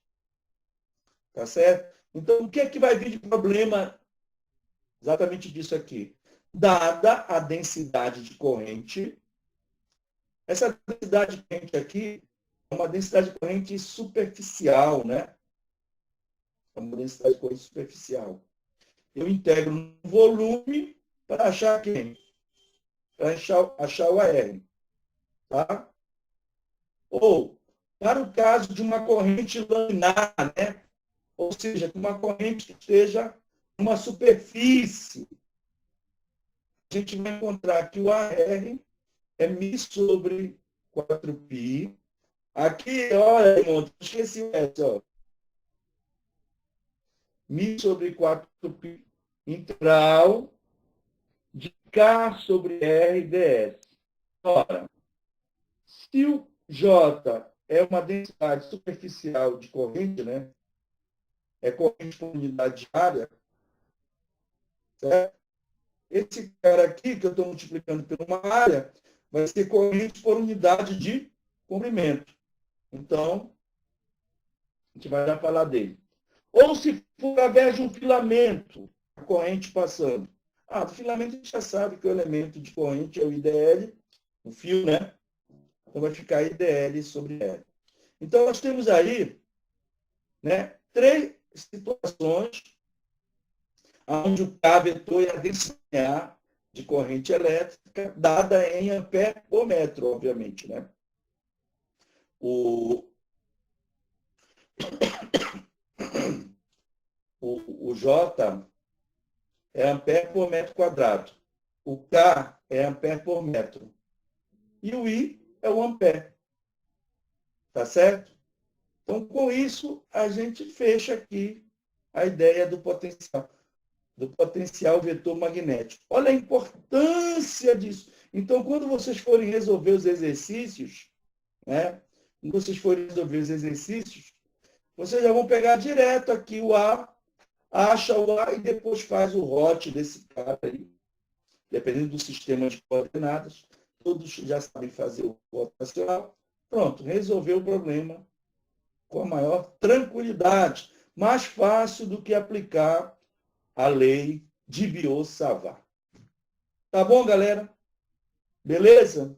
Tá certo? Então, o que é que vai vir de problema exatamente disso aqui? Dada a densidade de corrente, essa densidade de corrente aqui é uma densidade de corrente superficial, né? É uma densidade de corrente superficial. Eu integro no volume para achar quem? Para achar o AR. Tá? Ou, para o caso de uma corrente laminar, né? Ou seja, uma corrente que esteja numa superfície, a gente vai encontrar que o AR é μ sobre 4π. Aqui, olha, irmão, esqueci o S, ó. μ sobre 4π integral de K sobre R ds. Ora, se o J é uma densidade superficial de corrente, né? É corrente por unidade de área, certo? Esse cara aqui, que eu estou multiplicando por uma área, vai ser corrente por unidade de comprimento. Então, a gente vai já falar dele. Ou se for através de um filamento, a corrente passando. Do filamento a gente já sabe que o elemento de corrente é o IDL, o fio, né? Então vai ficar IDL sobre L. Então nós temos aí, né, 3 situações onde o K vetor é a densidade de corrente elétrica dada em ampere por metro, obviamente, né? O J é ampere por metro quadrado. O K é ampere por metro. E o I é o ampere. Tá certo? Então, com isso, a gente fecha aqui a ideia do potencial vetor magnético. Olha a importância disso. Então, quando vocês forem resolver os exercícios, né? Quando vocês forem resolver os exercícios, vocês já vão pegar direto aqui o A, acha o A e depois faz o hot desse cara aí, dependendo do sistema de coordenadas. Todos já sabem fazer o rotacional. Pronto, resolveu o problema com a maior tranquilidade. Mais fácil do que aplicar a lei de Biot-Savart. Tá bom, galera? Beleza?